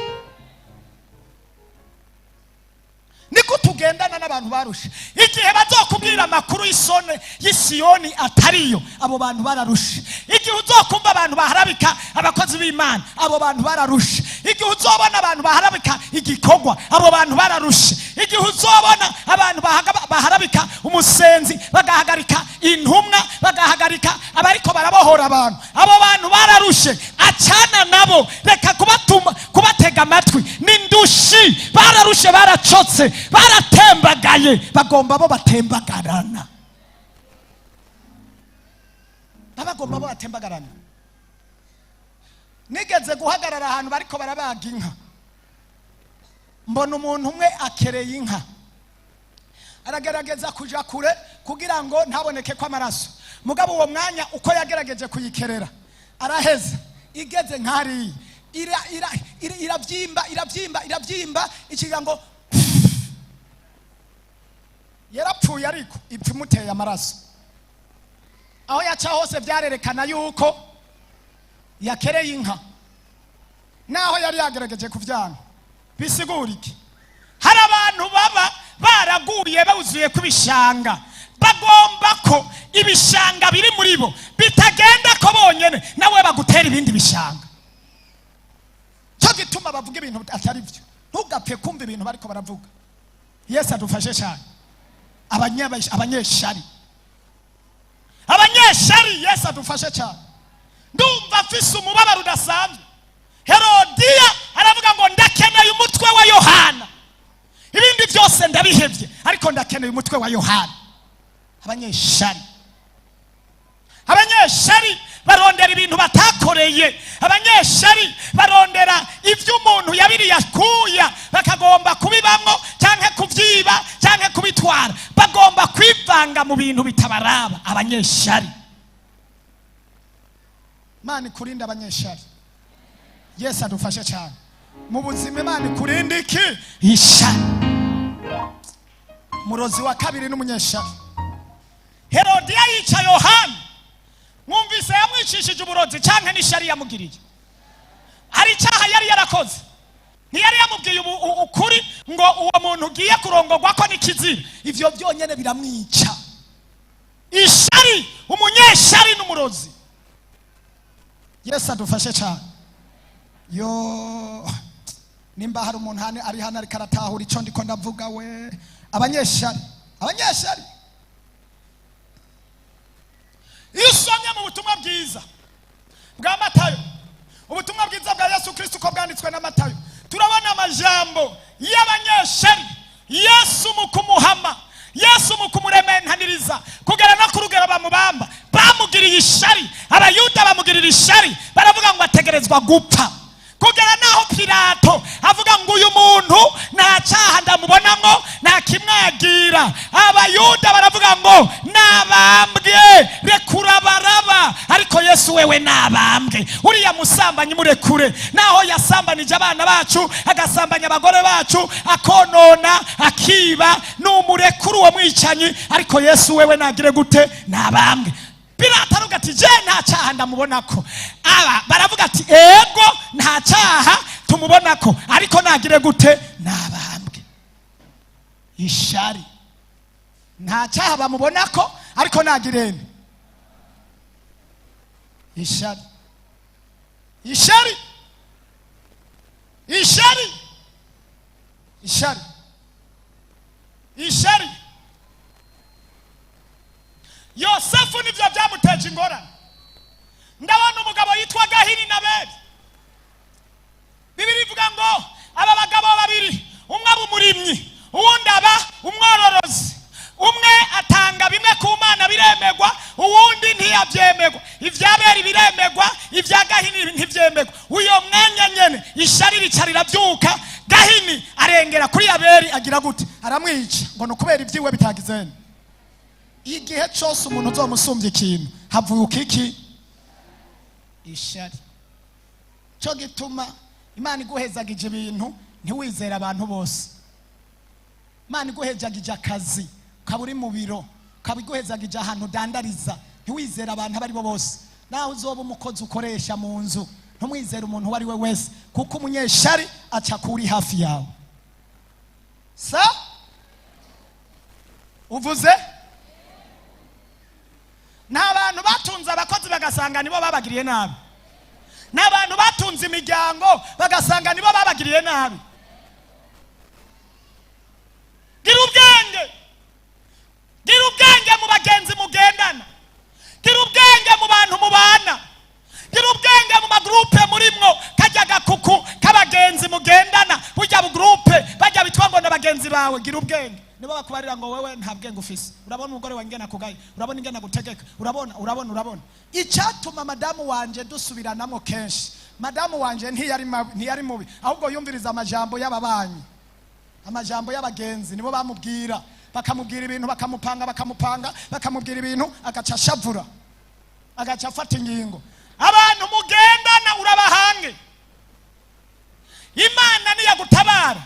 Niko tugendana n'abantu barushe. Igihe bazokubwira amakuru y'Isiyoni atariyo, abo bantu bararushe. Igihe uzokumva abantu baharabika abakozi b'Imana, abo bantu bararushe. Igihe uzobona abantu baharabika igikogwa, abo bantu bararushe. Igihe uzobona abantu baharabika umusenzi, bagahagarika intumwa, bagahagarika abariko barabohora abantu, abo bantu bararushe. Acana nabo, reka kubatega amatwi. Nindushi bararushe, baracotse, baratembagaye, bagomba bo batembagarana. Bagomba bo batembagarana. Nigeze guhagarara ahantu bariko barabaga inka, mbona umuntu umwe akereye inka, aragerageza kuja kure kugira ngo ntaboneke ko amaraso. Mugabo uwo mwanya uko yagerageje kuyikerera, araheza igeze nkari irabyimba ikiga ngo yarapfuye, ariko ipfa imuteye amaraso. aho yaca hose byarerekana yuko yakereye inka naho yari yagerageje kuvyanga. Bisigura iki? Hari abantu baba baraguye bawuzuye kubishanga, bagomba ko ibishanga biri muri bo bitagenda ko bonyene nawe bagutera ibindi bishanga. Cyo gituma bavuga ibintu atari byo. Ntugapfe kumva ibintu bariko baravuga. Yesu adufashe cyane. Abanyeshari Yesu adufashe cyane. Ndumva afise umubabaro udasanzwe. Herodiya aravuga ngo ndakeneye umutwe wa Yohana, ibindi byose ndabihevye ariko ndakeneye umutwe wa Yohana. Abanyeshari barondera ibintu batakoreye. Abanyeshari barondera ibyo umuntu yabiri yakuya bakagomba kubibamwo canke kuvyiba canke kubitwara. Bagomba kwivanga mu bintu bitabaraba. Abanyeshari, Imana kurinda abanyeshari. Yesu adufashe cyane mu buzima. Imana kurinda iki? Ishari. Murozi wa kabiri n'umunyeshari. Herodiya yica Yohana, mwumvise yamwicishije uburozi canke n'ishari yamugiriye? Hari icyaha yari yarakoze? Ntiyari yamubwiye ukuri ngo uwo muntu ugiye kurongorwa ko n'ikizira? Ivyo byonyene biramwica. Ishari, umunyeshari n'umurozi. Yesu adufashe cyane. Yo, nimba hari umuntu hane ari hano ariko aratahura ico ndiko ndavuga we. Abanyeshari iyo usomye mu butumwa bwiza bwa Matayo, ubutumwa bwiza bwa Yesu Kristo ko bwanditswe na Matayo, turabona amajambo y'abanyeshari. Yesu mu kumuhama, Yesu mu kumurementaniriza kugera no ku rugero bamubamba, bamugiriye ishari. Abayuda bamugirira ishari, baravuga ngo ategerezwa gupfa. Kugera naho Pilato avuga ngo uyu muntu nta cyaha ndamubonamo, nta kimwagira. Abayuda baravuga ngo nabambwe, rekura Baraba. Ariko Yesu wewe nabambwe, uriya musambanyi murekure. Naho yasambanije abana bacu, agasambanya abagore bacu, akonona, akiba, n'umurekuru uwo mwicanyi. Ariko Yesu wewe nagire gute? Nabambwe. Pilato aravuga ati je nta cyaha ndamubonako. Aba baravuga ati ego nta cyaha tumubonako, ariko nagire gute? Nabambwe. Ishari. Nta cyaha bamubonako ariko nagirene. Ishari. Yosefu nivyo byamuteje ingorane. Ndabona umugabo yitwa Gahini na Beri. Bibiri ivuga ngo aba bagabo babiri, umwe aba umurimyi, uwundi aba umwororozi. Umwe atanga bimwe ku Mana biremegwa, uwundi ntiyabyemegwa. Ivya Beri biremegwa, ivya Gahini ntivyemegwa. Uyo mwanya nyene ishari ricarira byuka. Gahini arengera kuri Aberi agira gute? Aramwica ngo nukubera ivyiwe bitagizene. Igihe cyose umuntu uzomusumbya ikintu havuka iki? Ishari. Cyo gituma Imana iguhezagije ibintu ntiwizera abantu bose. Imana iguhezagije akazi, kaburi mu biro, kabiguhezagije ahantu dandariza, ntiwizera abantu abari bo bose. Naho uzoba umukozi ukoresha mu nzu, ntumwizera umuntu wari we wese, kuko umunyeshari aca kuri hafi yawe. Uvuze? N'abantu batunze abakozi bagasanga nibo babagiriye nabi. N'abantu batunze imiryango bagasanga nibo babagiriye nabi. Gira ubwenge mu bagenzi mugendana. Gira ubwenge mu bantu mubana. Gira ubwenge mu magrupe murimwo, kajya gakuku kabagenzi mugendana. Burya bugrupe bajya bitwango n'abagenzi bawe. Gira ubwenge. Nibo bakubarira ngo wewe nta bwenge ufise. Urabona umugore wangena kugaye, urabona ingena gutegeka, urabona. Icyatuma madamu wanje dusubiranamo kenshi. Madamu wanje ntiyari mubi, ahubwo yumviriza amajambo y'ababanyi. Amajambo y'abagenzi nibo bamubwira, bakamubwira ibintu, bakamupanga, bakamubwira ibintu agaca shavura. Agaca afata ingingo. Abantu mugendana urabahange. Imana niyagutabara.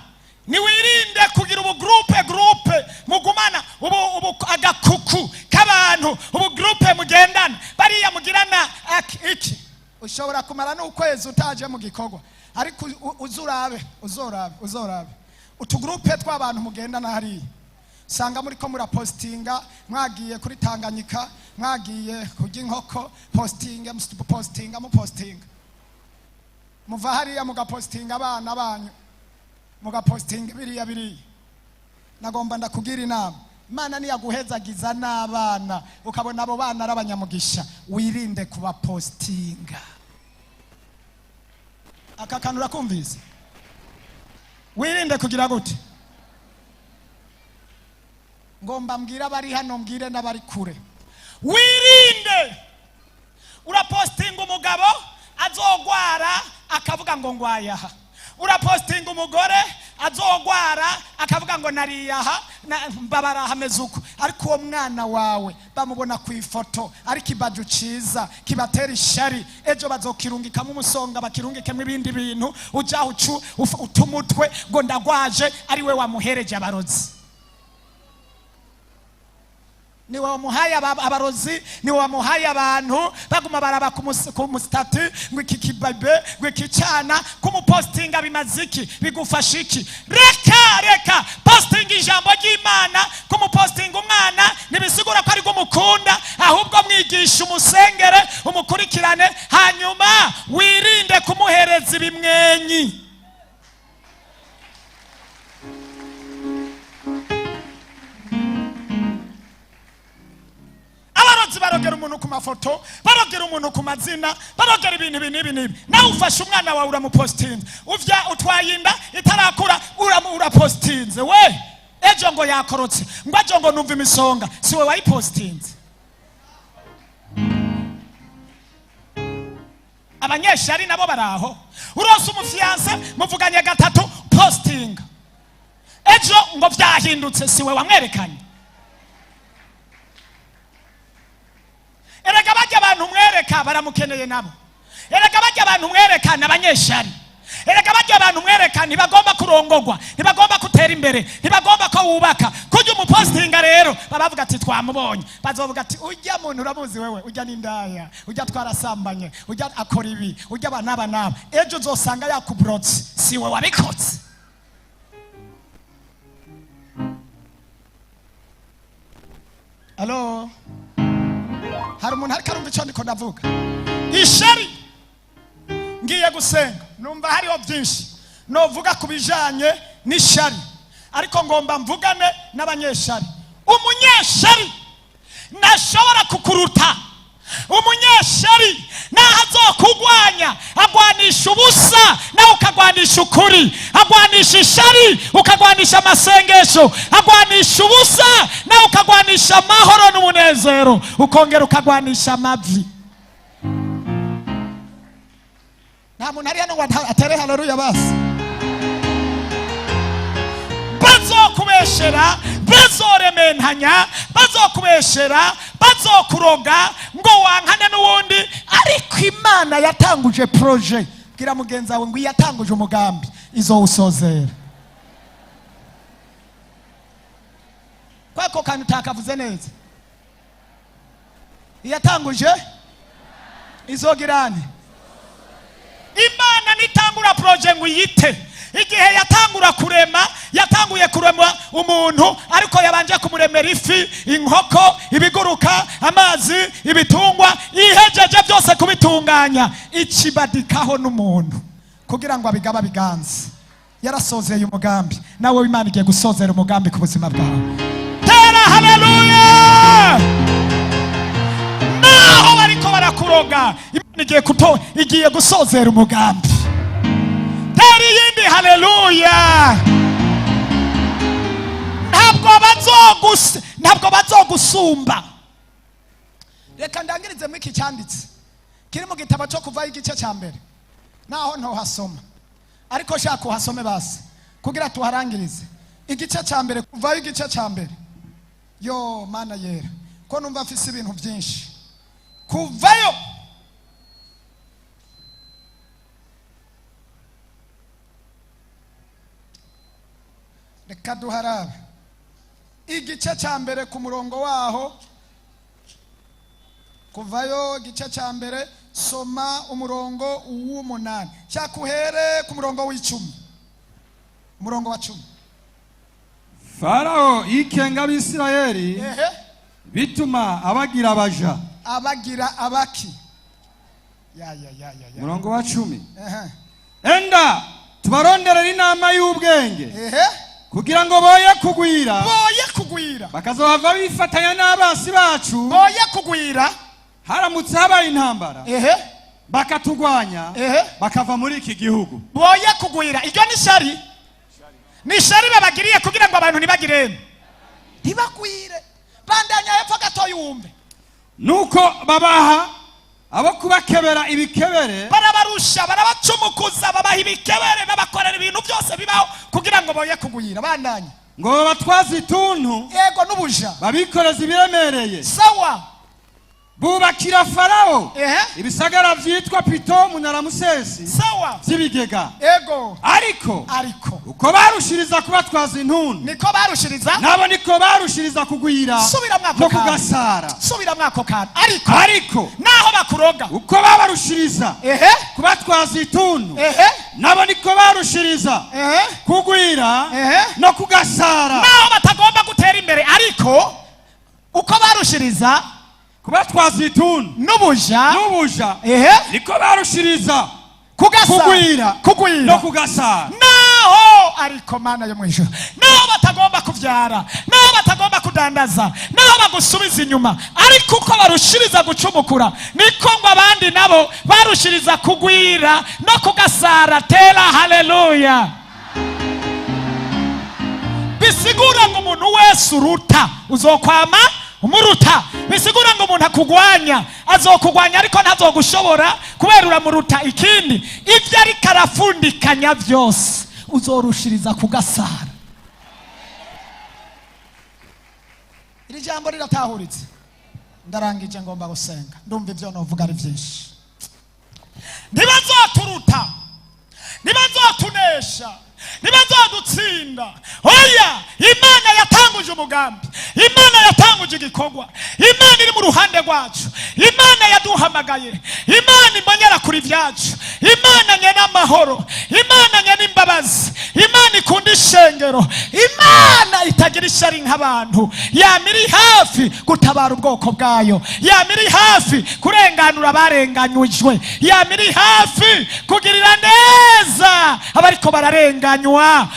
Niwirinde kugira ubu groupe mugumana ubu agakuku k'abantu abantu ubu groupe mugendana bariya mugirana iki ushobora kumara n'ukwezi utaje mu gikorwa ariko uzorabe utugroupe tw'abantu mugendana hariya sanga muri ko murapostinga mwagiye kuri Tanganyika mwagiye kujya inkoko postinga muva hariya mugapostinga abana banyu mugapostinga biriya nagomba ndakugira inama Imana niyaguhezagiza n'abana ukabona abo bana arabanyamugisha wirinde kubapostinga akakanura kumvise wirinde kugira gute ngomba mbwira bari hano mbwire n'abari kure wirinde urapostinga umugabo azogwara akavuga ngo ngwayaha urapostinga umugore azogwara akavuga ngo nariyaha mbabara hameze uko ariko uwo mwana wawe bamubona ku ifoto ariko ibaju ciza kibatera ishari ejo bazokirungikamo umusonga bakirungikemo ibindi bintu ujaho utumutwe ngo ndagwaje ari we wamuhereje abarozi ni wamuhaye abarozi ni wamuhaye abantu baguma baraba ku mustati ngo iki kibabe ngo iki cyana kumupostinga bimaziki bigufasha iki reka postinga ijambo ry'Imana kumupostinga umwana nibisigura ko ari gumukunda ahubwo mwigisha umusengere umukurikirane hanyuma wirinde kumuhereza ibimwenyi barogera umuntu ku mafoto barogera umuntu ku mazina barogera ibintu nibi nawe ufashe umwana wawe uramupostinze utwaye inda itarakura urapostinze we ejo ngo yakorotse ngo ejo ngo numva imisonga siwe wayipostinze abanyeshari nabo baraho urose umufiance muvuganye gatatu posting ejo ngo vyahindutse siwe wamwerekanye erega bajya abantu mwereka baramukeneye nabo erega bajya abantu mwereka n'abanyeshari erega bajya abantu mwereka ntibagomba kurongogwa ntibagomba kutera imbere ntibagomba ko wubaka kujya umupostinga rero babavuga ati twamubonye bazovuga ati ujya muntu uramuzi wewe ujya n'indaya ujya twarasambanye ujya akora ibi ujya abanaba ejo uzosanga yakubrotse siwe wabikotse Hello hari umuntu ariko arumva icyo ndiko ndavuga ishari ngiye gusenga numva hariho byinshi novuga kubijanye n'ishari ariko ngomba mvugane n'abanyeshari umunyeshari nashobora kukuruta umunyeshari nazokugwanya agwanisha ubusa nawe ukagwanisha ukuri agwanisha ishari ukagwanisha amasengesho agwanisha ubusa nawe ukagwanisha amahoro n'umunezero ukongera ukagwanisha amavi nta muntu ari hano ngo atere haleluya basi bazokubeshera bazorementanya bazokubeshera bazokuroga ngo wankane n'uwundi ariko Imana yatanguje projet bwira mugenzi wawe ngo yatanguje umugambi izowusozera kwako kandi utakavuze neza yatanguje izogirane Imana nitangura projet ngo yite igihe yatangura kurema yatanguye kurema umuntu ariko yabanje kumuremera ifi inkoko ibiguruka amazi ibitungwa ihejeje byose kubitunganya ikibadikaho n'umuntu kugira ngo abigaba biganze yarasozeye umugambi nawe Imana igiye gusozera umugambi ku buzima bwawe tera haleluya naho bariko barakuroga Imana igiye gusozera umugambi tera yindi haleluya ntabwo bazogusumba reka ndangirize mu iki cyanditse kiri mu gitabo cyo kuva igice cya mbere naho ntohasoma ariko shaka uhasome basi kugira tuharangirize igice cya mbere kuva igice cya mbere yo Mana yera ko numva afise ibintu byinshi kuvayo reka duharabe igice cya mbere ku murongo waho kuvayo gice cya mbere soma umurongo w'umunani cyakuhere ku murongo w'icumi umurongo wa 10. Farao yikenga abisirayeli bituma abagira abaja abagira abaki ya umurongo wa 10. Enda tubaronderera inama y'ubwenge kugira ngo boye kugwira bakazova bifatanya n'abasi bacu boye kugwira haramutse habaye intambara bakatugwanya bakava muri iki gihugu boye kugwira. Iryo ni shari babagiriye kugira ngo abantu ntibagwire bandanya hepfo gato yumve. Nuko babaha abo kubakebera ibikebere barabarusha barabacumukuza babaha ibikebere babakorera ibintu byose bibaho kugira ngo boye kugwira bandanya ngo babatwaze ituntu yego n'ubuja babikoreza ibiremereye sawa bubakira Farao ibisagara vyitwa Pitomu na Ramsesi sawa vy'ibigega yego ariko uko barushiriza kubatwaza intuntu niko barushiriza nabo niko barushiriza kugwira no kugasara subira mwako kana ariko naho bakuroga uko babarushiriza kubatwaza ituntu nabo niko barushiriza kugwira no kugasara naho batagomba gutera imbere ariko uko barushiriza kubatwaza ituntu n'ubuja niko barushiriza kugwira no kugasara naho ariko mana yo mwijuru naho batagomba kuvyara naho batagomba kudandaza naho bagusubiza inyuma ariko uko barushiriza gucumukura niko ngo abandi nabo barushiriza kugwira no kugasara. Tera haleluya. Bisigura ngo umuntu wese uruta uzokwama umuruta. Bisigura ngo umuntu akugwanya azokugwanya ariko ntazogushobora kubera uramuruta. Ikindi ibyo ariko arafundikanya byose uzorushiriza kugasara. Iri jambo riratahuritse ndarangije ngomba gusenga ndumva ibyo novuga ari byinshi. Ntibazoturuta ntibazotunesha ntibazadutsinda. Oya, Imana yatanguje umugambi, Imana yatanguje igikorwa, Imana iri mu ruhande rwacu, Imana yaduhamagaye, Imana imbonyera kuri byacu, Imana nyene amahoro, Imana nyene imbabazi, Imana ikunda ishengero, Imana itagira ishari nk'abantu, yamiri hafi gutabara ubwoko bwayo, yamiri hafi kurenganura abarenganyujwe, yamiri hafi kugirira neza abariko bararenganywa.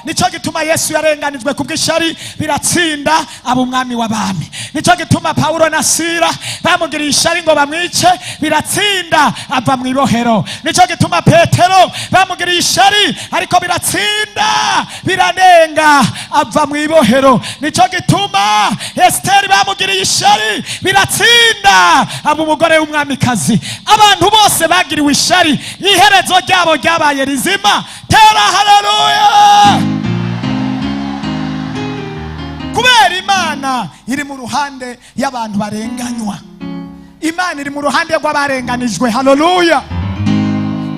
Nico gituma Yesu yarenganijwe kubw'ishari biratsinda abo umwami w'abami. Nico gituma Paulo na Sila bamugiriye ishari ngo bamwice biratsinda ava mu ibohero. Nico gituma Petero bamugiriye ishari ariko biratsinda biranenga ava mu ibohero. Nico gituma Esteri bamugiriye ishari biratsinda abo umugore w'umwamikazi. Abantu bose bagiriwe ishari iherezo ryabo ryabaye rizima. Tera haleluya. Kubera Imana iri mu ruhande y'abantu barenganywa, Imana iri mu ruhande rw'abarenganijwe. Haleluya.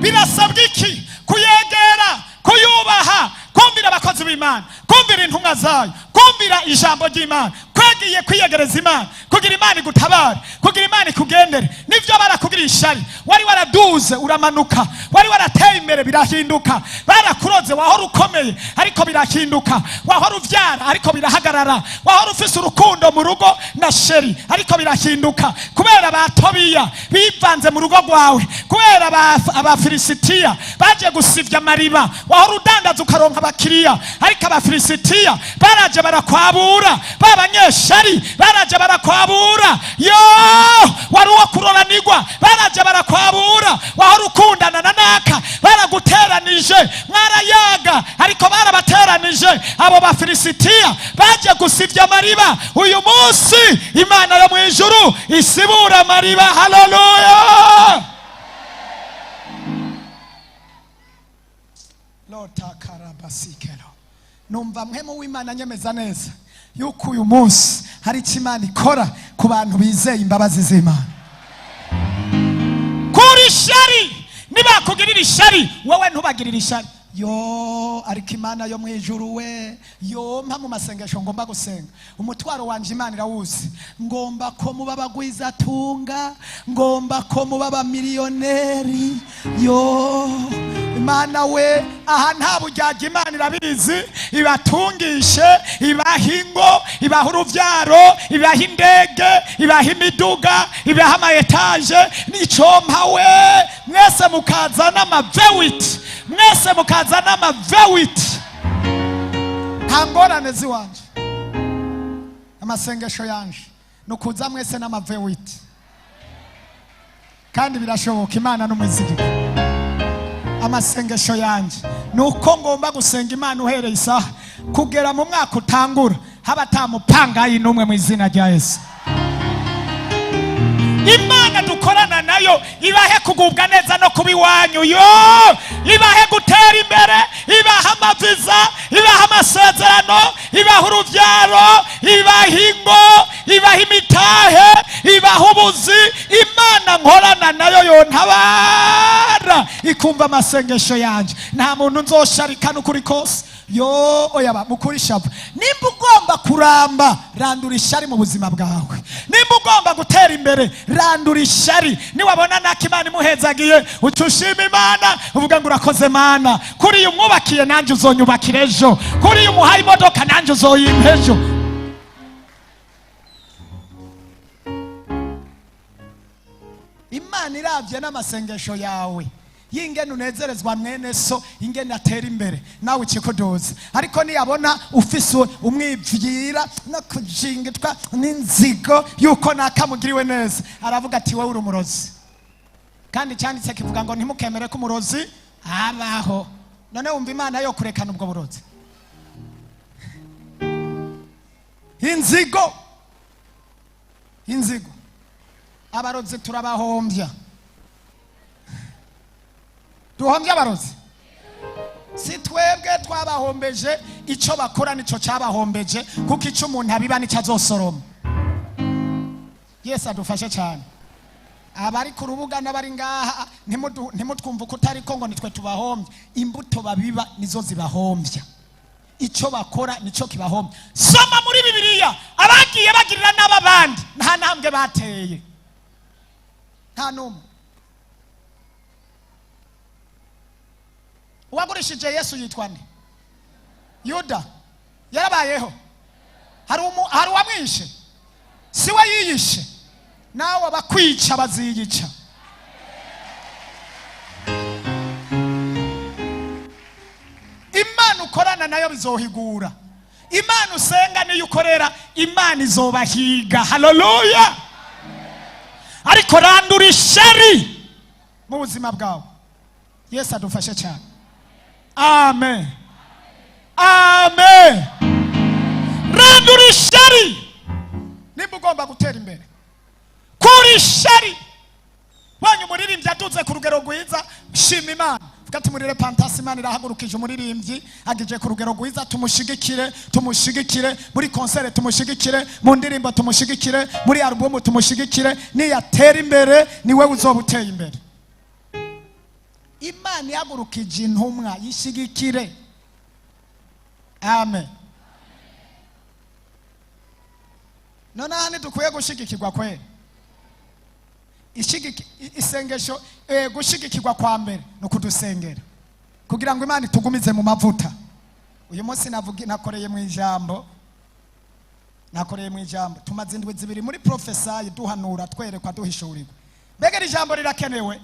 Birasabwa iki? Kuyegera, kuyubaha, kumvira abakozi b'Imana, kumvira intumwa zayo, kumvira ijambo ry'Imana, kwegiye kwiyegereza Imana, kugira Imana igutabare, kugira Imana ikugendere. Nivyo barakugira ishari, wari waraduze uramanuka, wari warateye imbere birahinduka, barakuroze wahora ukomeye ariko birahinduka, wahora uvyara ariko birahagarara, wahora ufise urukundo mu rugo na sheri ariko birahinduka kubera Batobiya bivanze mu rugo rwawe, kubera abafilisitiya baje gusivya amariba, wahora udandaza ukaronka abakiriya ariko abafilisitiya baraje barakwabura, babanyeshari baraje barakwabura. Wari uwo kuroranirwa baraje barakwabura, wahora ukundana na naka baraguteranije, mwarayaga ariko barabateranije. Abo bafilisitiya baje gusivya amariba, uyu munsi Imana yo mwijuru isibura amariba. Haleluya. Numva mpemu w'Imana nyemeza neza yuko uyu munsi hari icyo Imana ikora ku bantu bizeye imbabazi z'Imana. Kuri ishari nibakugirira ishari wowe ntubagirira ishari, yo ariko Imana yo mwijuru we yo mpa mu masengesho ngomba gusenga umutwaro wanje Imana irawuzi ngomba ko muba bagwiza tunga ngomba ko muba ba miliyoneri yo Imana we aha nta bujyaga Imana irabizi ibatungishe ibahingo ibaha uruvyaro ibaha indege ibaha imiduga ibaha ama etage nico mpawe mwese mukazana amavewiti mwese mukazana amavewiti ntangorane ziwanje amasengesho yanje nukuza mwese n'amavewiti kandi birashoboka Imana n'umuzigiko amasengesho yanje nuko ngomba gusenga Imana uhereye isaha kugera mu mwaka utangura haba tamupangayi numwe mu izina rya Yesu. Imana dukorana nayo ibahe kugubwa neza no kubiwanyu yo ibahe gutera imbere ibaha amaviza ibaha amasezerano ibaha uruvyaro ibaha ingo ibaha imitahe ibaha ubuzi. Imana nkorana nayo yontabara ikumva amasengesho yanje nta muntu nzosharikana ukuri kose yo oyaba mukuri shapa. Nimba ugomba kuramba randura ishari mu buzima bwawe, nimba ugomba gutera imbere randura ishari. Niwabona nako Imana imuhezagiye ucushima Imana uvuga ngo urakoze Mana, kuri uyu mwubakiye nanje uzonyubakira ejo, kuri uyu muhaye imodoka nanje uzoyimpa ejo. Imana iravye n'amasengesho yawe yingene unezerezwa mwene so ingene atera imbere nawe ukikodoza. Ariko niyabona ufise umwivyira no kujingitwa n'inzigo yuko nakamugiriwe neza aravuga ati wowe uri umurozi. Kandi cyanditse kivuga ngo ntimukemere ko umurozi abaho. None wumva Imana yo kurekana ubwo burozi? Inzigo abarozi turabahombya. Duhombya abarozi si twebwe twabahombeje, ico bakora nico cyabahombeje, kuko ico umuntu abiba nico azosoroma. Yesu adufashe cyane. Abari ku rubuga n'abari ngaha ntimutwumva ko utari ko ngo nitwe tubahombya. Imbuto babiba nizo zibahombya, ico bakora nico kibahombya. Soma muri Bibiliya abagiye bagirira n'ababandi nta ntambwe bateye, nta numwe. Uwagurishije Yesu yitwa nde? Yuda. Yarabayeho? Hari uwamwishe? Siwe yiyishe. Nawe abakwica baziyica. Imana ukorana nayo bizohigura. Imana usenga niyo ukorera Imana izobahiga. Haleluya. Ariko randura ishari mu buzima bwawe. Yesu adufashe cyane. Amen. Amen. Randura ishari nimba ugomba gutera imbere. Kuri ishari wanyu umuririmbyi aduze ku rugero rwiza, shima Imana. Vuga ati muri repentance Imana irahagurukije umuririmbyi agije ku rugero rwiza, tumushigikire muri concert, tumushigikire mu ndirimbo, tumushigikire muri album, tumushigikire. Niyatera imbere niwe uzobuteye imbere. Imana yagurukije intumwa yishigikire. Amen. None hane dukwiye gushigikirwa kwe. Isengesho gushigikirwa kwa mbere no kudusengera kugira ngo Imana itugumize mu mavuta. Uyu munsi nakoreye mu ijambo tumaze indwi zibiri muri professor duhanura twerekwa duhishurirwa. Mbega ijambo rirakenewe?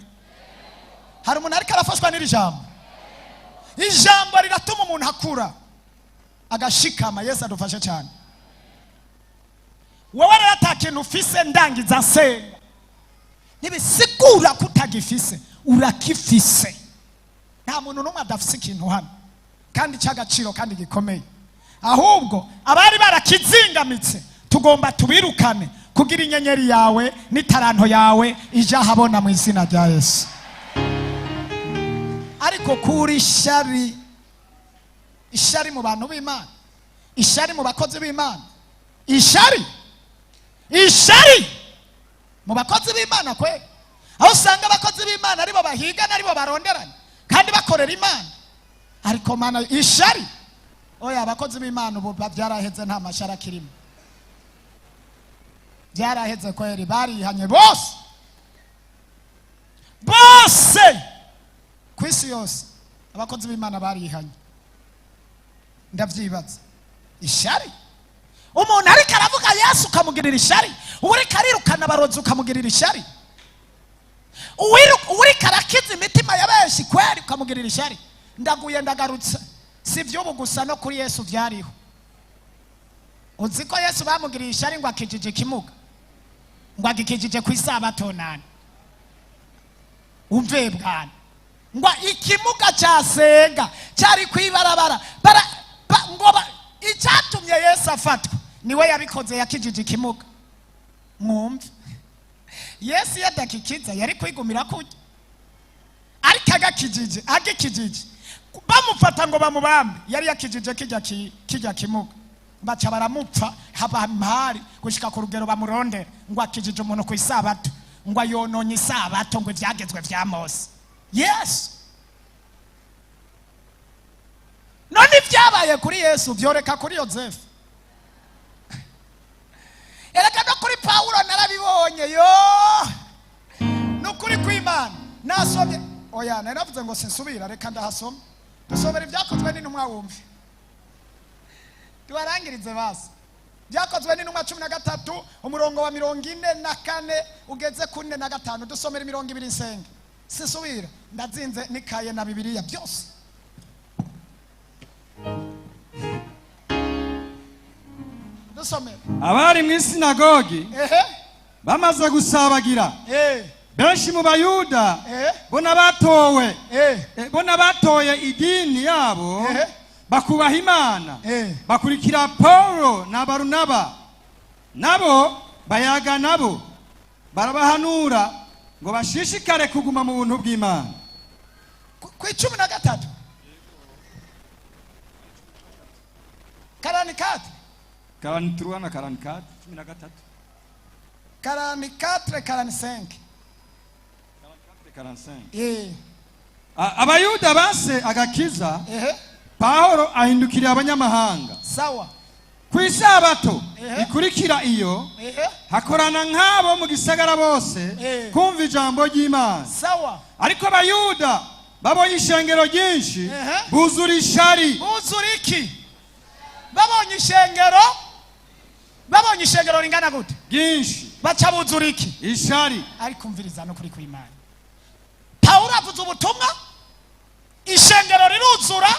Hari umuntu ariko arafashwa n'iri jambo? Ijambo riratuma umuntu akura agashikama. Yesu adufashe cyane. Wowe rero atakintu ufise ndangiza nsenga nibisigura kutagifise, urakifise. Nta muntu numwe adafise ikintu hano kandi cy'agaciro kandi gikomeye. Ahubwo abari barakizingamitse tugomba tubirukane kugira inyenyeri yawe n'itaranto yawe ija habona mu izina rya Yesu. Ariko kuri ishari mu bantu b'Imana, ishari mu bakozi b'Imana, ishari mu bakozi b'Imana kwe. Aho usanga abakozi b'Imana aribo bahigana, aribo baronderana kandi bakorera Imana. ariko mana ishari oya abakozi b'Imana ubu byaraheze nta mashara kirimo byaraheze kweri barihanye bose kwisi yose abakozi b'Imana barihanye ndavyibaza ishari umuntu ariko aravuga Yesu ukamugirira ishari uri karirukana abarozi ukamugirira ishari uri karakiza imitima ya benshi kweri ukamugirira ishari ndaguye ndagarutse si vy'ubu gusa no kuri Yesu vyariho uzi ko Yesu bamugiriye ishari ngo akijije kimuga ngo agikijije ku isabato nane umve bwana ngo ikimuga cyasenga cyari kwibarabara ngo icyatumye Yesu afatwa niwe yabikoze yakijije kimuga mwumve Yesu yadakikiza yari kwigumira kujya ariko agikijije bamufata ngo bamubambe yari yakijije kijya kimuga baca baramupfa haba mpari gushika ku rugero bamurondera ngo akijije umuntu ku isabato ngo yononye isabato ngo ivyagezwe vya Mose Yesu none vyabaye kuri Yesu vyoreka kuri Yosefu ereka no kuri Paulo narabibonye yo nukuri kw'Imana nasomye oya naravuze ngo sinsubira reka ndahasoma dusomera ibyakozwe n'intumwa wumve tubarangirize basi byakozwe n'intumwa 13 umurongo wa 44 ugeze ku 45 dusomera 20 insenge sinsubira ndazinze nikaye na Bibiliya byose dusomera abari mu sinagogi bamaze gusabagira benshi mu bayuda bona batoye idini yabo bakubaha Imana bakurikira Paulo na Barunaba nabo bayaga nabo barabahanura ngo bashishikare kuguma mu buntu bw'Imana ku 13 44 43 na 44 44 45 abayuda base agakiza Paulo ahindukira abanyamahanga sawa ku isabato ikurikira iyo hakorana nk'abo mu gisagara bose kumva ijambo ry'Imana sawa ariko abayuda babonye ishengero ryinshi buzura ishari buzura iki babonye ishengero ringana gute ryinshi baca buzura iki ishari ariko umviriza no kuri kw'Imana Paulo avuze ubutumwa ishengero riruzura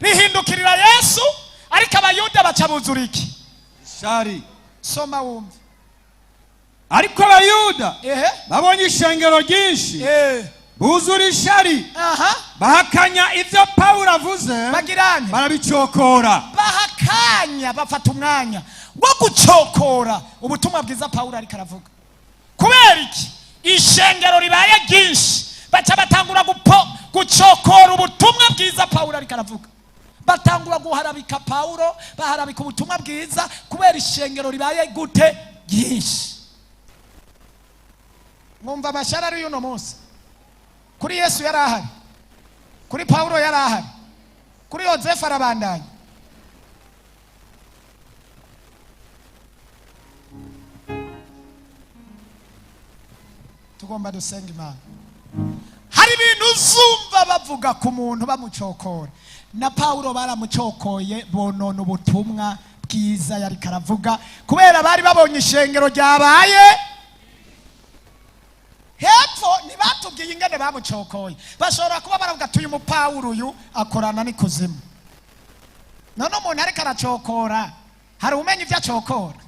rihindukirira Yesu ariko abayuda baca buzura iki shari soma wumve ariko abayuda babonye ishengero ryinshi buzura ishari bahakanya ivyo Paulo avuze bagiranye barabicokora bahakanya bafata umwanya wo gucokora ubutumwa bwiza Paulo ariko aravuga kubera iki ishengero ribaye ryinshi baca batangura gucokora ubutumwa bwiza Paulo ariko aravuga batangura guharabika Paulo baharabika ubutumwa bwiza kubera ishengero ribaye gute ryinshi mwumva abasharari y'uno munsi kuri Yesu yari ahari kuri Paulo yari ahari kuri Yosefu arabandanya tugomba dusenga Imana hari ibintu uzumva bavuga ku muntu bamucokora na Paulo baramucokoye bonona ubutumwa bwiza yari karavuga kubera bari babonye ishengero ryabaye hepfo nibatubwiye ingene bamucokoye bashobora kuba baravuga ati uyu Paulo uyu akorana n'ikuzimu none umuntu ariko aracokora hari umenye ibyo acokora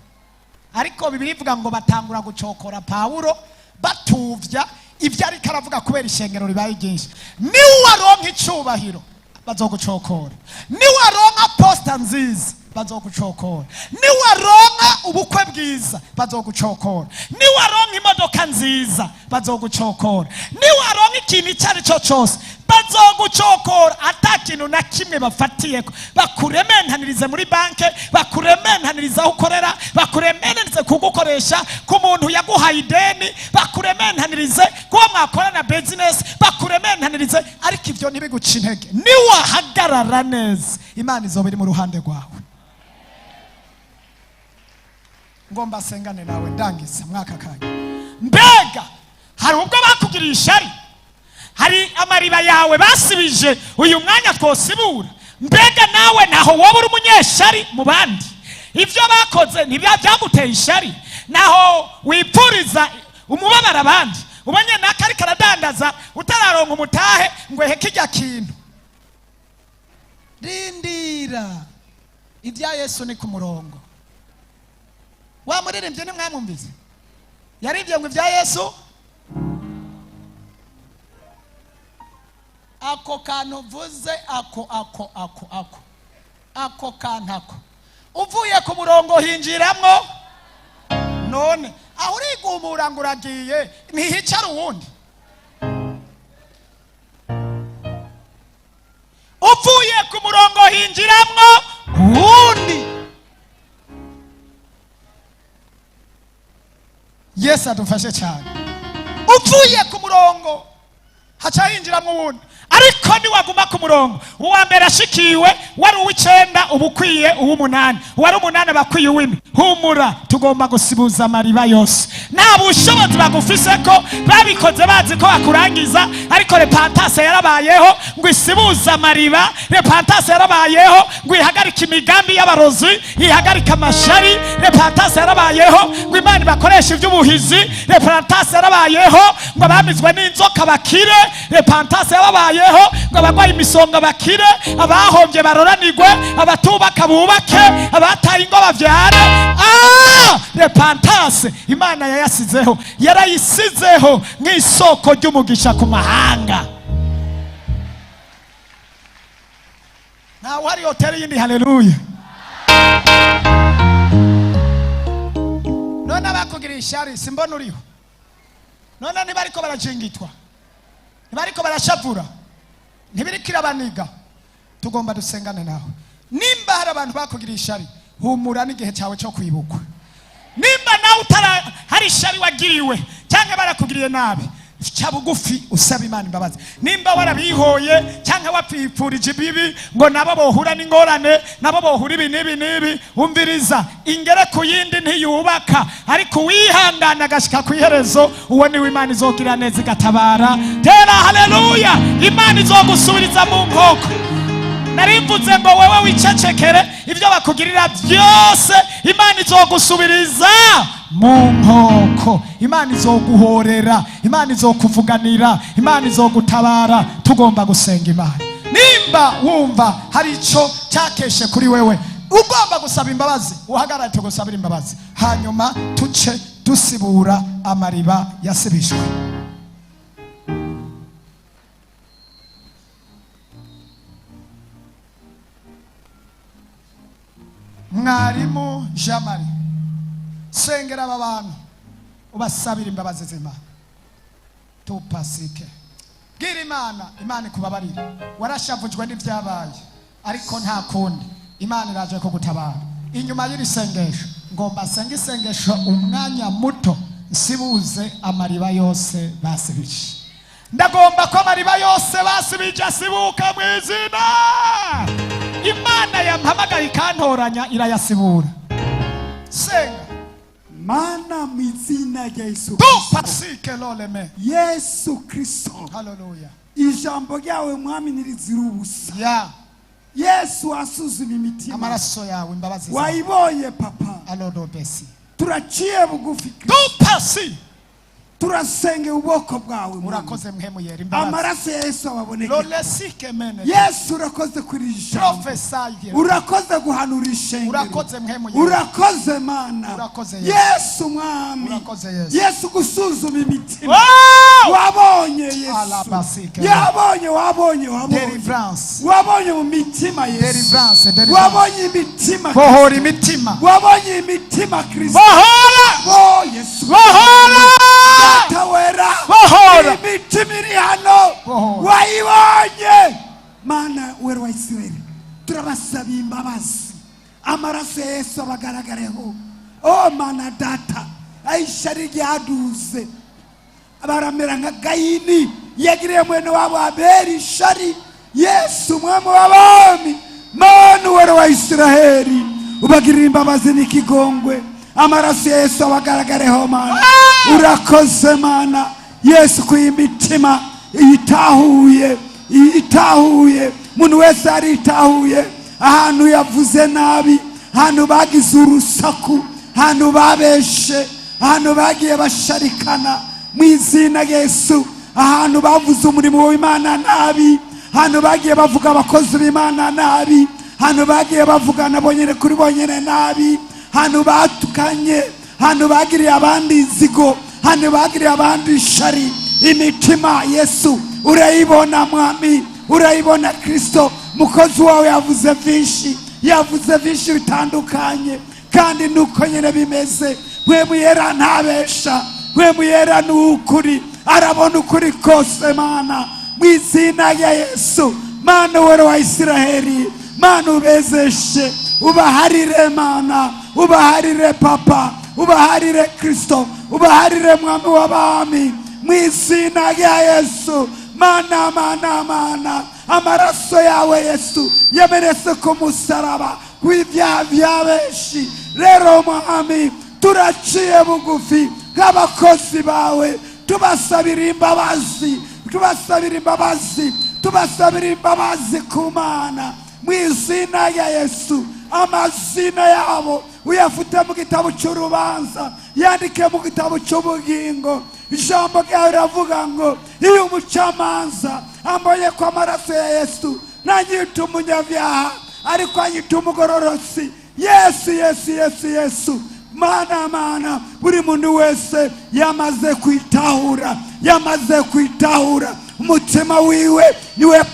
ariko Bibiliya ivuga ngo batangura gucokora Paulo batuvya ibyo ariko aravuga kubera ishengero ribaye ryinshi niwaronka icubahiro bazogucokora niwaronka posta nziza bazogucokora niwaronka ubukwe bwiza bazogucokora niwaronka imodoka nziza bazogucokora niwaronka ikintu cyari cyo cyose bazogucokora atakintu na kimwe bafatiyeko bakurementanirize muri banke bakurementaniriza aho ukorera bakurementaniriza bagerageze kugukoresha ku muntu yaguhaye ideni bakurementanirize kuba mwakorana business bakurementanirize ariko ivyo ntibiguca intege niwahagarara neza Imana izoba iri mu ruhande rwawe. Ngomba sengane nawe ndangiza mwaka kanya. Mbega hari ubwo bakugiriye ishari, hari amariba yawe basibije uyu mwanya twosibura. Mbega nawe naho wowe uri umunyeshari mu bandi ivyo bakoze ntibyaguteye ishari, naho wipfuriza umubabara abandi ubonye nakari karadandaza utararonka umutahe ngo ehe kijya kintu. Rindira ibya Yesu ni ku murongo. Wa muririmbye ni mwamwumvise yaribye ngo ibya Yesu ako kantu vuze ako kantako uvuye ku murongo hinjiramwo none aho urigumura ngo uragiye ntihicara uwundi. Uvuye ku murongo hinjiramwo uwundi. Yesu adufashe cyane. Uvuye ku murongo haca hinjiramwo uwundi, ariko niwaguma ku murongo uwa mbere ashikiwe wari uw'icenda ubukwiye uw'umunani, wari umunani bakwiye uw'imwe. Humura tugomba gusibuza amariba yose. Nta bushobozi bagufise ko babikoze bazi ko bakurangiza, ariko repentance yarabayeho ngo isibuza amariba. Repentance yarabayeho ngo ihagarika imigambi y'abarozi, ihagarika amashari. Repentance yarabayeho ngo Imana bakoresha iby'ubuhizi. Repentance yarabayeho ngo abamizwe n'inzoka bakire. Repentance yarabayeho ngo abagwaye imisonga bakire, abahombye baroranirwe, abatubaka bubake, abataye ingo bavyare. Repentance Imana yayasizeho, yarayisizeho nk'isoko ry'umugisha ku mahanga. Nawe hari hoteli yindi. Haleluya. None abakugiriye ishari simbona uriho. None ntibariko barajingitwa, ntibariko barashavura, ntibirikira baniga. Tugomba dusengane nawe. Nimba hari abantu bakugiriye ishari, humura n'igihe cyawe cyo kwibukwa. Nimba nawe hari ishari wagiriwe cyangwa barakugiriye nabi, cha bugufi usaba Imana imbabazi. Nimba warabihoye cyangwa wapfipfurije ibibi ngo nabo bohura n'ingorane, nabo bohura ibi nibi, umviriza ingere ku yindi ntiyubaka, ariko wihangana agashika ku iherezo, uwo niwe Imana izogira neza igatabara. Tera haleluya. Imana izogusubiriza mu nkoko. Narimvuze ngo wewe wicecekere, ibyo bakugirira byose Imana izogusubiriza mu nkoko. Imana izoguhorera, Imana izokuvuganira, Imana izogutabara. Tugomba gusenga Imana. Nimba wumva hari ico cyakeshe kuri wewe ugomba gusaba imbabazi, uhagarare tugusabira imbabazi, hanyuma tuce dusibura amariba yasibishwe. Mwarimu Jamari, sengera aba bantu ubasabira imbabazi z'Imana. Tupasike bwira Imana ikubabarira. Warashavujwe n'ivyabaye, ariko nta kundi Imana iraje ko gutabara. Inyuma y'iri sengesho ngomba senga isengesho umwanya muto, sibuze amariba yose basibije. Ndagomba ko amariba yose basibije asibuka mu izina. Imana yampamagaye ikantoranya irayasibura. Senga Mana mu izina rya Yesu Tupasike loleme Yesu Kristo. Haleluya. Ijambo ryawe mwami nirizira ubusa. Yesu asuzuma imitima. Amaraso yawe imbabazi zawe wayiboye papa. Alodobesi. Turaciye bugufi Kristo. Tupasi. Turasenge ubwoko bwawe. Murakoze mhemu yeri imbabazi. Amaraso ya Yesu ababoneke. Lolesike mene. Yesu urakoze kurisha. Prophesy. Urakoze guhanurisha. Urakoze mhemu yeri. Urakoze Mana. Urakoze Yesu mwami. Urakoze Yesu. Yesu gusuzuma imitima. Wabonye Yesu. Alabasike. Wabonye. Deliverance. Wabonye mu mitima Yesu. Deliverance. Wabonye imitima. Bohora imitima. Wabonye imitima Kristo. Bohora. Yesu. Bohora. Tawera. Bohora. Imitima iri hano. Wayibonye. Mana wera wa Isirayeli. Turabasaba imbabazi. Amaraso ya Yesu abagaragareho. oh mana data ayishari ryaduze abaramera nka Gayini yagiriye mwene wabo Abeli ishari. Yesu umwami w'abami Mana uwera wa Isiraheli ubagirira imbabazi n'ikigongwe amaraso ya Yesu abagaragareho Mana. Urakoze Mana Yesu kuyimitima itahuye muntu wese aritahuye ahantu yavuze nabi, ahantu bagize urusaku, ahantu babeshe, ahantu bagiye basharikana mu izina Yesu, ahantu bavuze umurimo w'Imana nabi, ahantu bagiye bavuga abakozi b'Imana nabi, ahantu bagiye bavugana bonyene kuri bonyene nabi, ahantu batukanye, ahantu bagiriye abandi inzigo, ahantu bagiriye abandi ishari. Imitima Yesu urayibona mwami, urayibona Kristo. Mukozi wawe yavuze vyinshi bitandukanye, kandi nuko nyene bimeze. Mpwemu yera ntabesha, mpwemu yera n'ukuri, arabona ukuri kose Mana, mu izina rya Yesu. Mana uwera wa Isiraheli, Mana ubezeshe, ubaharire Mana, ubaharire Papa, ubaharire Kristo, ubaharire mwami w'abami, mu izina rya Yesu. Mana amaraso yawe Yesu yamenetse ku musaraba kw'ivyaha vya benshi. Rero mwami turaciye bugufi nk'abakozi bawe, tubasabira imbabazi ku Mana, mu izina rya Yesu. Amazina yabo uyafute mu gitabo cy'urubanza, yandike mu gitabo cy'ubugingo. Ijambo ryawe riravuga ngo iyo umucamanza amboye kwa amaraso ya Yesu ntanyita umunyabyaha ariko anyita umugororotsi. Yesu Mana buri muntu wese yamaze kwitahura umutima wiwe niwe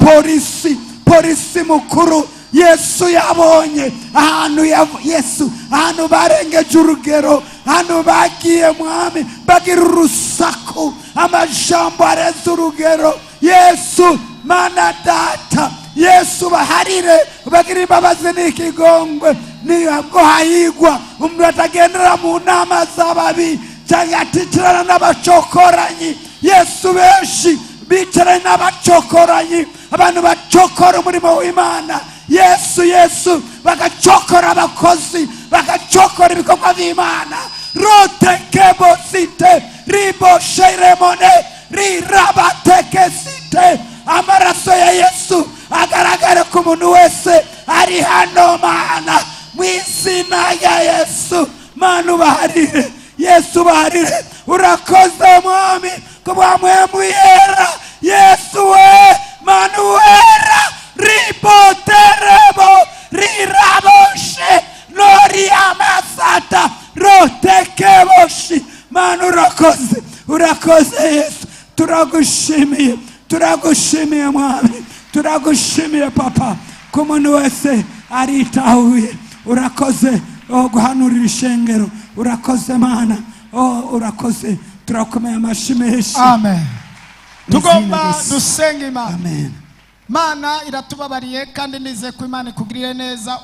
polisi mukuru. Yesu yabonye ahantu barengeje urugero, ahantu bagiye mwami bagira urusaku, amajambo areze urugero. Yesu Mana data, Yesu baharire, bagira imbabazi n'ikigongwe. Nibwo hahigwa umuntu atagendera mu nama z'ababi cyangwa aticarana n'abacokoranyi. Yesu benshi bicaranye n'abacokoranyi, abantu bacokora umurimo w'Imana. Yesu bagacokora abakozi, bagacokora ibikorwa by'Imana. Rotekebosite ribosheremone rirabatekesite. Amaraso ya Yesu agaragare ku muntu wese ari hano Mana, mu izina rya Yesu. Mana ubaharire, Yesu ubaharire. Urakoze mwami kubwa mpwemu yera. Yesu we Mana wera riboterebo riraboshe nori amasata rotekeboshi. Mana urakoze Yesu. Turagushimiye mwami, turagushimiye Papa ku muntu wese aritahuye. Urakoze guhanurira ishengero, urakoze Mana, urakoze. Turakomeye amashyi menshi. Amen. Tugomba dusenga Imana. Amen. Mana iratubabariye kandi nize ko Imana ikugirire neza.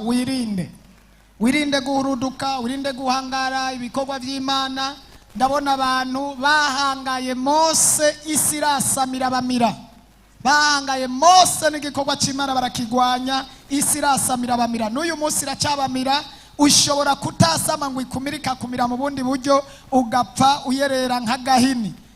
Wirinde guhuruduka, wirinde guhangara ibikorwa by'Imana. Ndabona abantu bahangaye Mose, isi irasamira bamira. Bahangaye Mose n'igikorwa cy'Imana barakigwanya, isi irasamira bamira. N'uyu munsi iracyabamira. Ushobora kutasama ngo ikumirika kumira mu bundi buryo ugapfa uyerera nka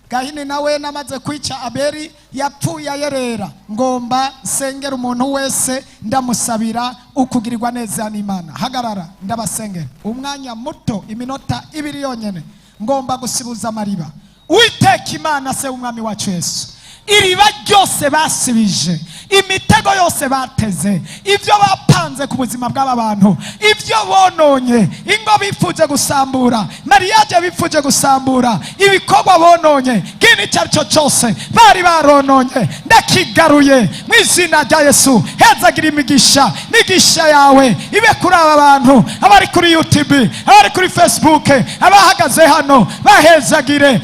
Gahini nawe namaze kwica Abeli yapfuye ayerera. Ngomba sengera umuntu wese ndamusabira ukugirirwa neza n'Imana. Hagarara ndabasengera umwanya muto, iminota 2 yonyene. Ngomba gusibuza amariba. Uwiteka Imana se umwami wacu Yesu, iriba ryose basibije, imitego yose bateze, ibyo bapanze ku buzima bw'aba bantu, ibyo bononye, ingo bifuje gusambura, mariage bifuje gusambura, ibikorwa bononye, gini cyaricyo cyose bari barononye, ndakigaruye mu izina rya Yesu. Hezagira imigisha yawe ibe kuri aba bantu, abari kuri YouTube, abari kuri Facebook, abahagaze hano, bahezagire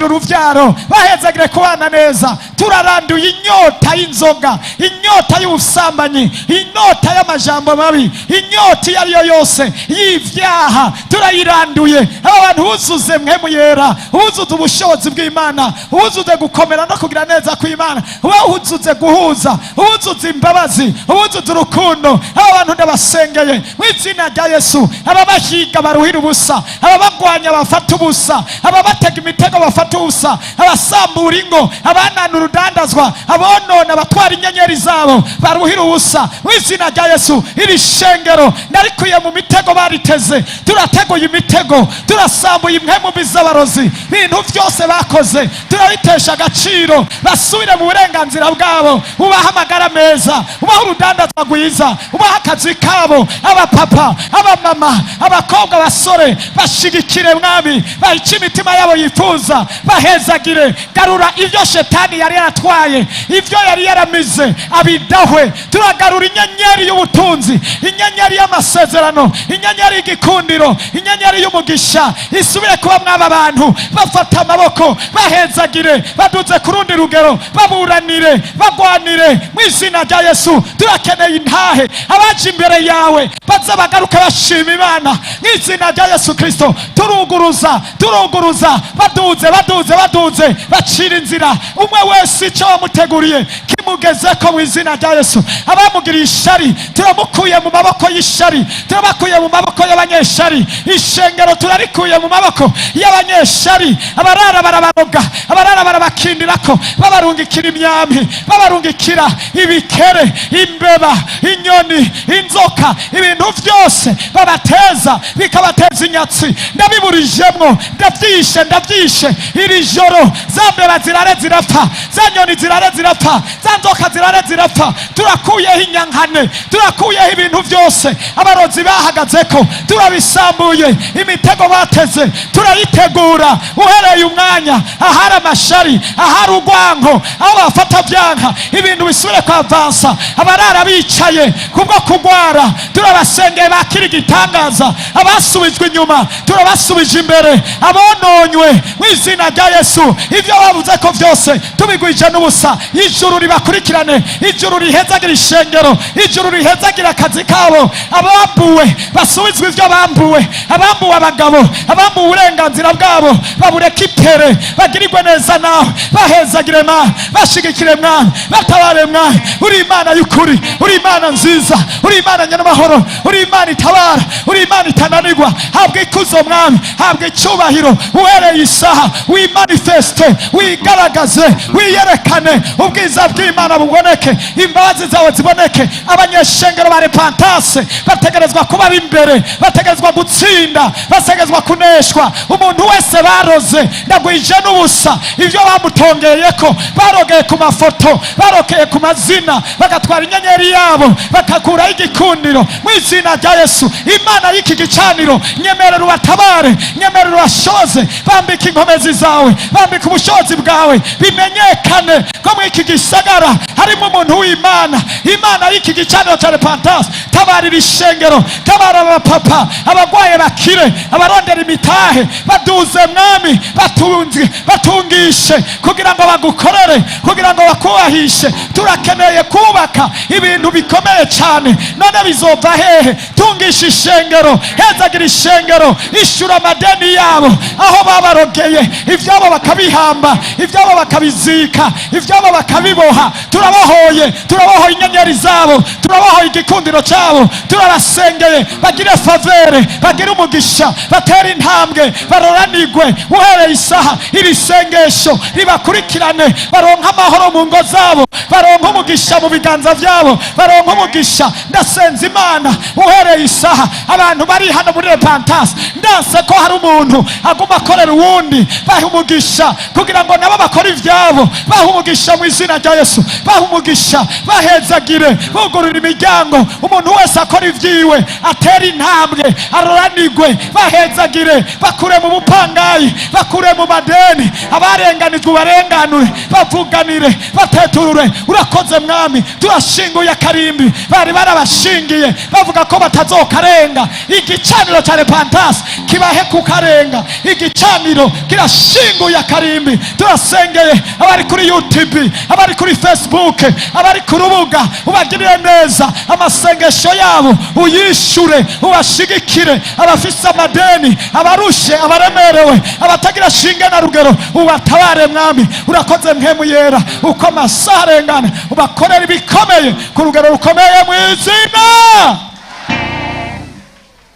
uruvyaro, bahezagire kubana neza. neza. Turaranduye inyota y'inzoga, inyota y'ubusambanyi, inyota y'amajambo mabi, inyota iyo ariyo yose y'ivyaha turayiranduye. Abantu buzuze mwemu yera, buzuze ubushobozi bw'Imana, buzuze gukomera no kugira neza kw'Imana, buzuze guhuza, buzuze imbabazi, buzuze urukundo. Abantu ndabasengeye mu izina rya Yesu, ababahiga baruhira ubusa, ababagwanya bafata ubusa, ababatega imitego bafata ubusa, abasambura ingo, abanana urudandazwa, abonona abatwara inyenyeri zabo baruhira ubusa mu izina rya Yesu. Iri shengero narikuye mu mitego bariteze, turateguye imitego, turasambuye impwemu bizabarozi, ibintu byose bakoze turabitesha agaciro, basubire mu burenganzira bwabo. Ubaha amagara meza, ubaha urudandazwa rwiza, ubaha akazi kabo. Abapapa, abamama, abakobwa, abasore bashigikire mwami, bahice imitima yabo yifuza, bahezagire. Garura ibyo shetani yari yaratwaye, ibyo yari yaramize abidahwe. Turagarura inyenyeri y'ubutunzi, inyenyeri y'amasezerano, inyenyeri y'igikundiro, inyenyeri y'umugisha isubire kuba mwaba bantu. Bafata amaboko bahezagire, baduze ku rundi rugero, baburanire, bagwanire mu izina rya Yesu. Turakeneye intahe, abaje imbere yawe baza bagaruka bashima Imana mu izina rya Yesu Kristo. Turuguruza baduze bacira inzira, umwe wese icyo wamuteguriye kimugezeko mu izina rya Yesu. Abamugiriye ishari turamukuye mu maboko y'ishari, turabakuye mu maboko y'abanyeshari. Ishengero turarikuye mu maboko y'abanyeshari. Abarara barabaroga, abarara barabakindirako, babarungikira imyambi, babarungikira ibikere, imbeba, inyoni, inzoka, ibintu byose babateza bikabateza inyatsi. Ndabiburijemwo, ndabyishe iri joro. Za mbeba zirare zirapfa, za nyoni zirare zirapfa, za nzoka zirare zirapfa. Turakuyeho inyankane, turakuyeho ibintu byose abarozi bahagazeko, turabisambuye. Imitego bateze turayitegura. Uhereye umwanya ahari amashari, ahari urwango, aho bafata byanka ibintu bisubire kwa avansa. Abarara bicaye kubwo kugwara turabasengeye bakira igitangaza. Abasubijwe inyuma turabasubije imbere. Abononywe mu izina rya Yesu, ibyo bavuze ko byose tubigwije n'ubusa. Ijuru ribakurikirane, ijuru rihezagira ishengero, ijuru rihezagira akazi kabo. Abambuwe basubizwe ibyo bambuwe, abambuwe abagabo, abambuwe uburenganzira bwabo babureke ipere, bagirirwe neza nawe. Bahezagire Mana, bashigikire Mana, batabare Mana. Uri Imana y'ukuri, uri Imana nziza, uri Imana nyamahoro, uri Imana itabara, uri Imana itananirwa. Habwe ikuzo Mwami, habwe icyubahiro. Uhereye isaha wimanifeste, wigaragaze, wiyerekane. Ubwiza bw'Imana buboneke, imbabazi zawe ziboneke. Abanyeshengero ba Repentance bategerezwa kuba ari imbere, bategerezwa gutsinda, bategerezwa kuneshwa. Umuntu wese baroze ndagwije n'ubusa ibyo bamutongeyeko, barogeye ku mafoto, barokeye ku mazina, bagatwara inyenyeri yabo, bakakuraho igikundiro mu izina rya Yesu. Imana y'iki gicaniro nyemerera ubatabare, nyemerera ubashoze. Bambika inkomezi zawe, bambika ubushobozi bwawe, bimenyekane ko mu iki gisagara harimo umuntu w'Imana. Imana y'iki gicaniro cya Repentance, tabarira ishengero, tabara abapapa, abagwaye bakire, abarondera imitahe, baduze Mwami, batungishe kugira ngo bagukorere, kugira ngo bakubahishe. Turakeneye kubaka ibintu bikomeye cyane. None bizova hehe? Tungisha ishengero, hezagira ishengero, ishura amadeni yabo aho babarogeye, ibyabo bakabihamba, ibyabo bakabizika, ibyabo bakabiboha. Turabohoye inyenyeri zabo, turabohoye igikundiro cyabo. Turabasengeye bagire favere, bagire umugisha, batere intambwe, baroranigwe. Uhereye isaha iri sengesho ribakurikirane, baronka amahoro mu ngo zabo, baronka umugisha mu biganza byabo, baronka umugisha. Ndasenze Imana uhereye isaha abantu bari hano muri Repentance, ndase ko hari umuntu aguma akorera uwundi, baha umugisha kugira ngo nabo bakore ibyabo. Baha umugisha mu izina rya Yesu, baha umugisha, bahezagire, bugurura imiryango. Umuntu wese akora ibyiwe, atera intambwe, aroranigwe. Bahezagire, bakure mu bupangayi, bakure mu madeni. Abarenganijwe barenganure, bavuganire, bateturure. Urakoze Mwami, turashinguye akarimbi bari barabashingiye bavuga ko batazokarenga. Igicaniro cya Repentance kibahe kukarenga. Igicaniro kirashinguye akarimbi. Turasengeye abari kuri YouTube, abari kuri Facebook, abari ku rubuga, ubagirire neza amasengesho yabo, uyishure, ubashigikire. Abafise amadeni, abarushe, abaremerewe, abatagira shinge na rugero, ubatabare mwami. Urakoze mpemu yera, uko amasaha arengana ubakorera ibikomeye ku rugero rukomeye mu izina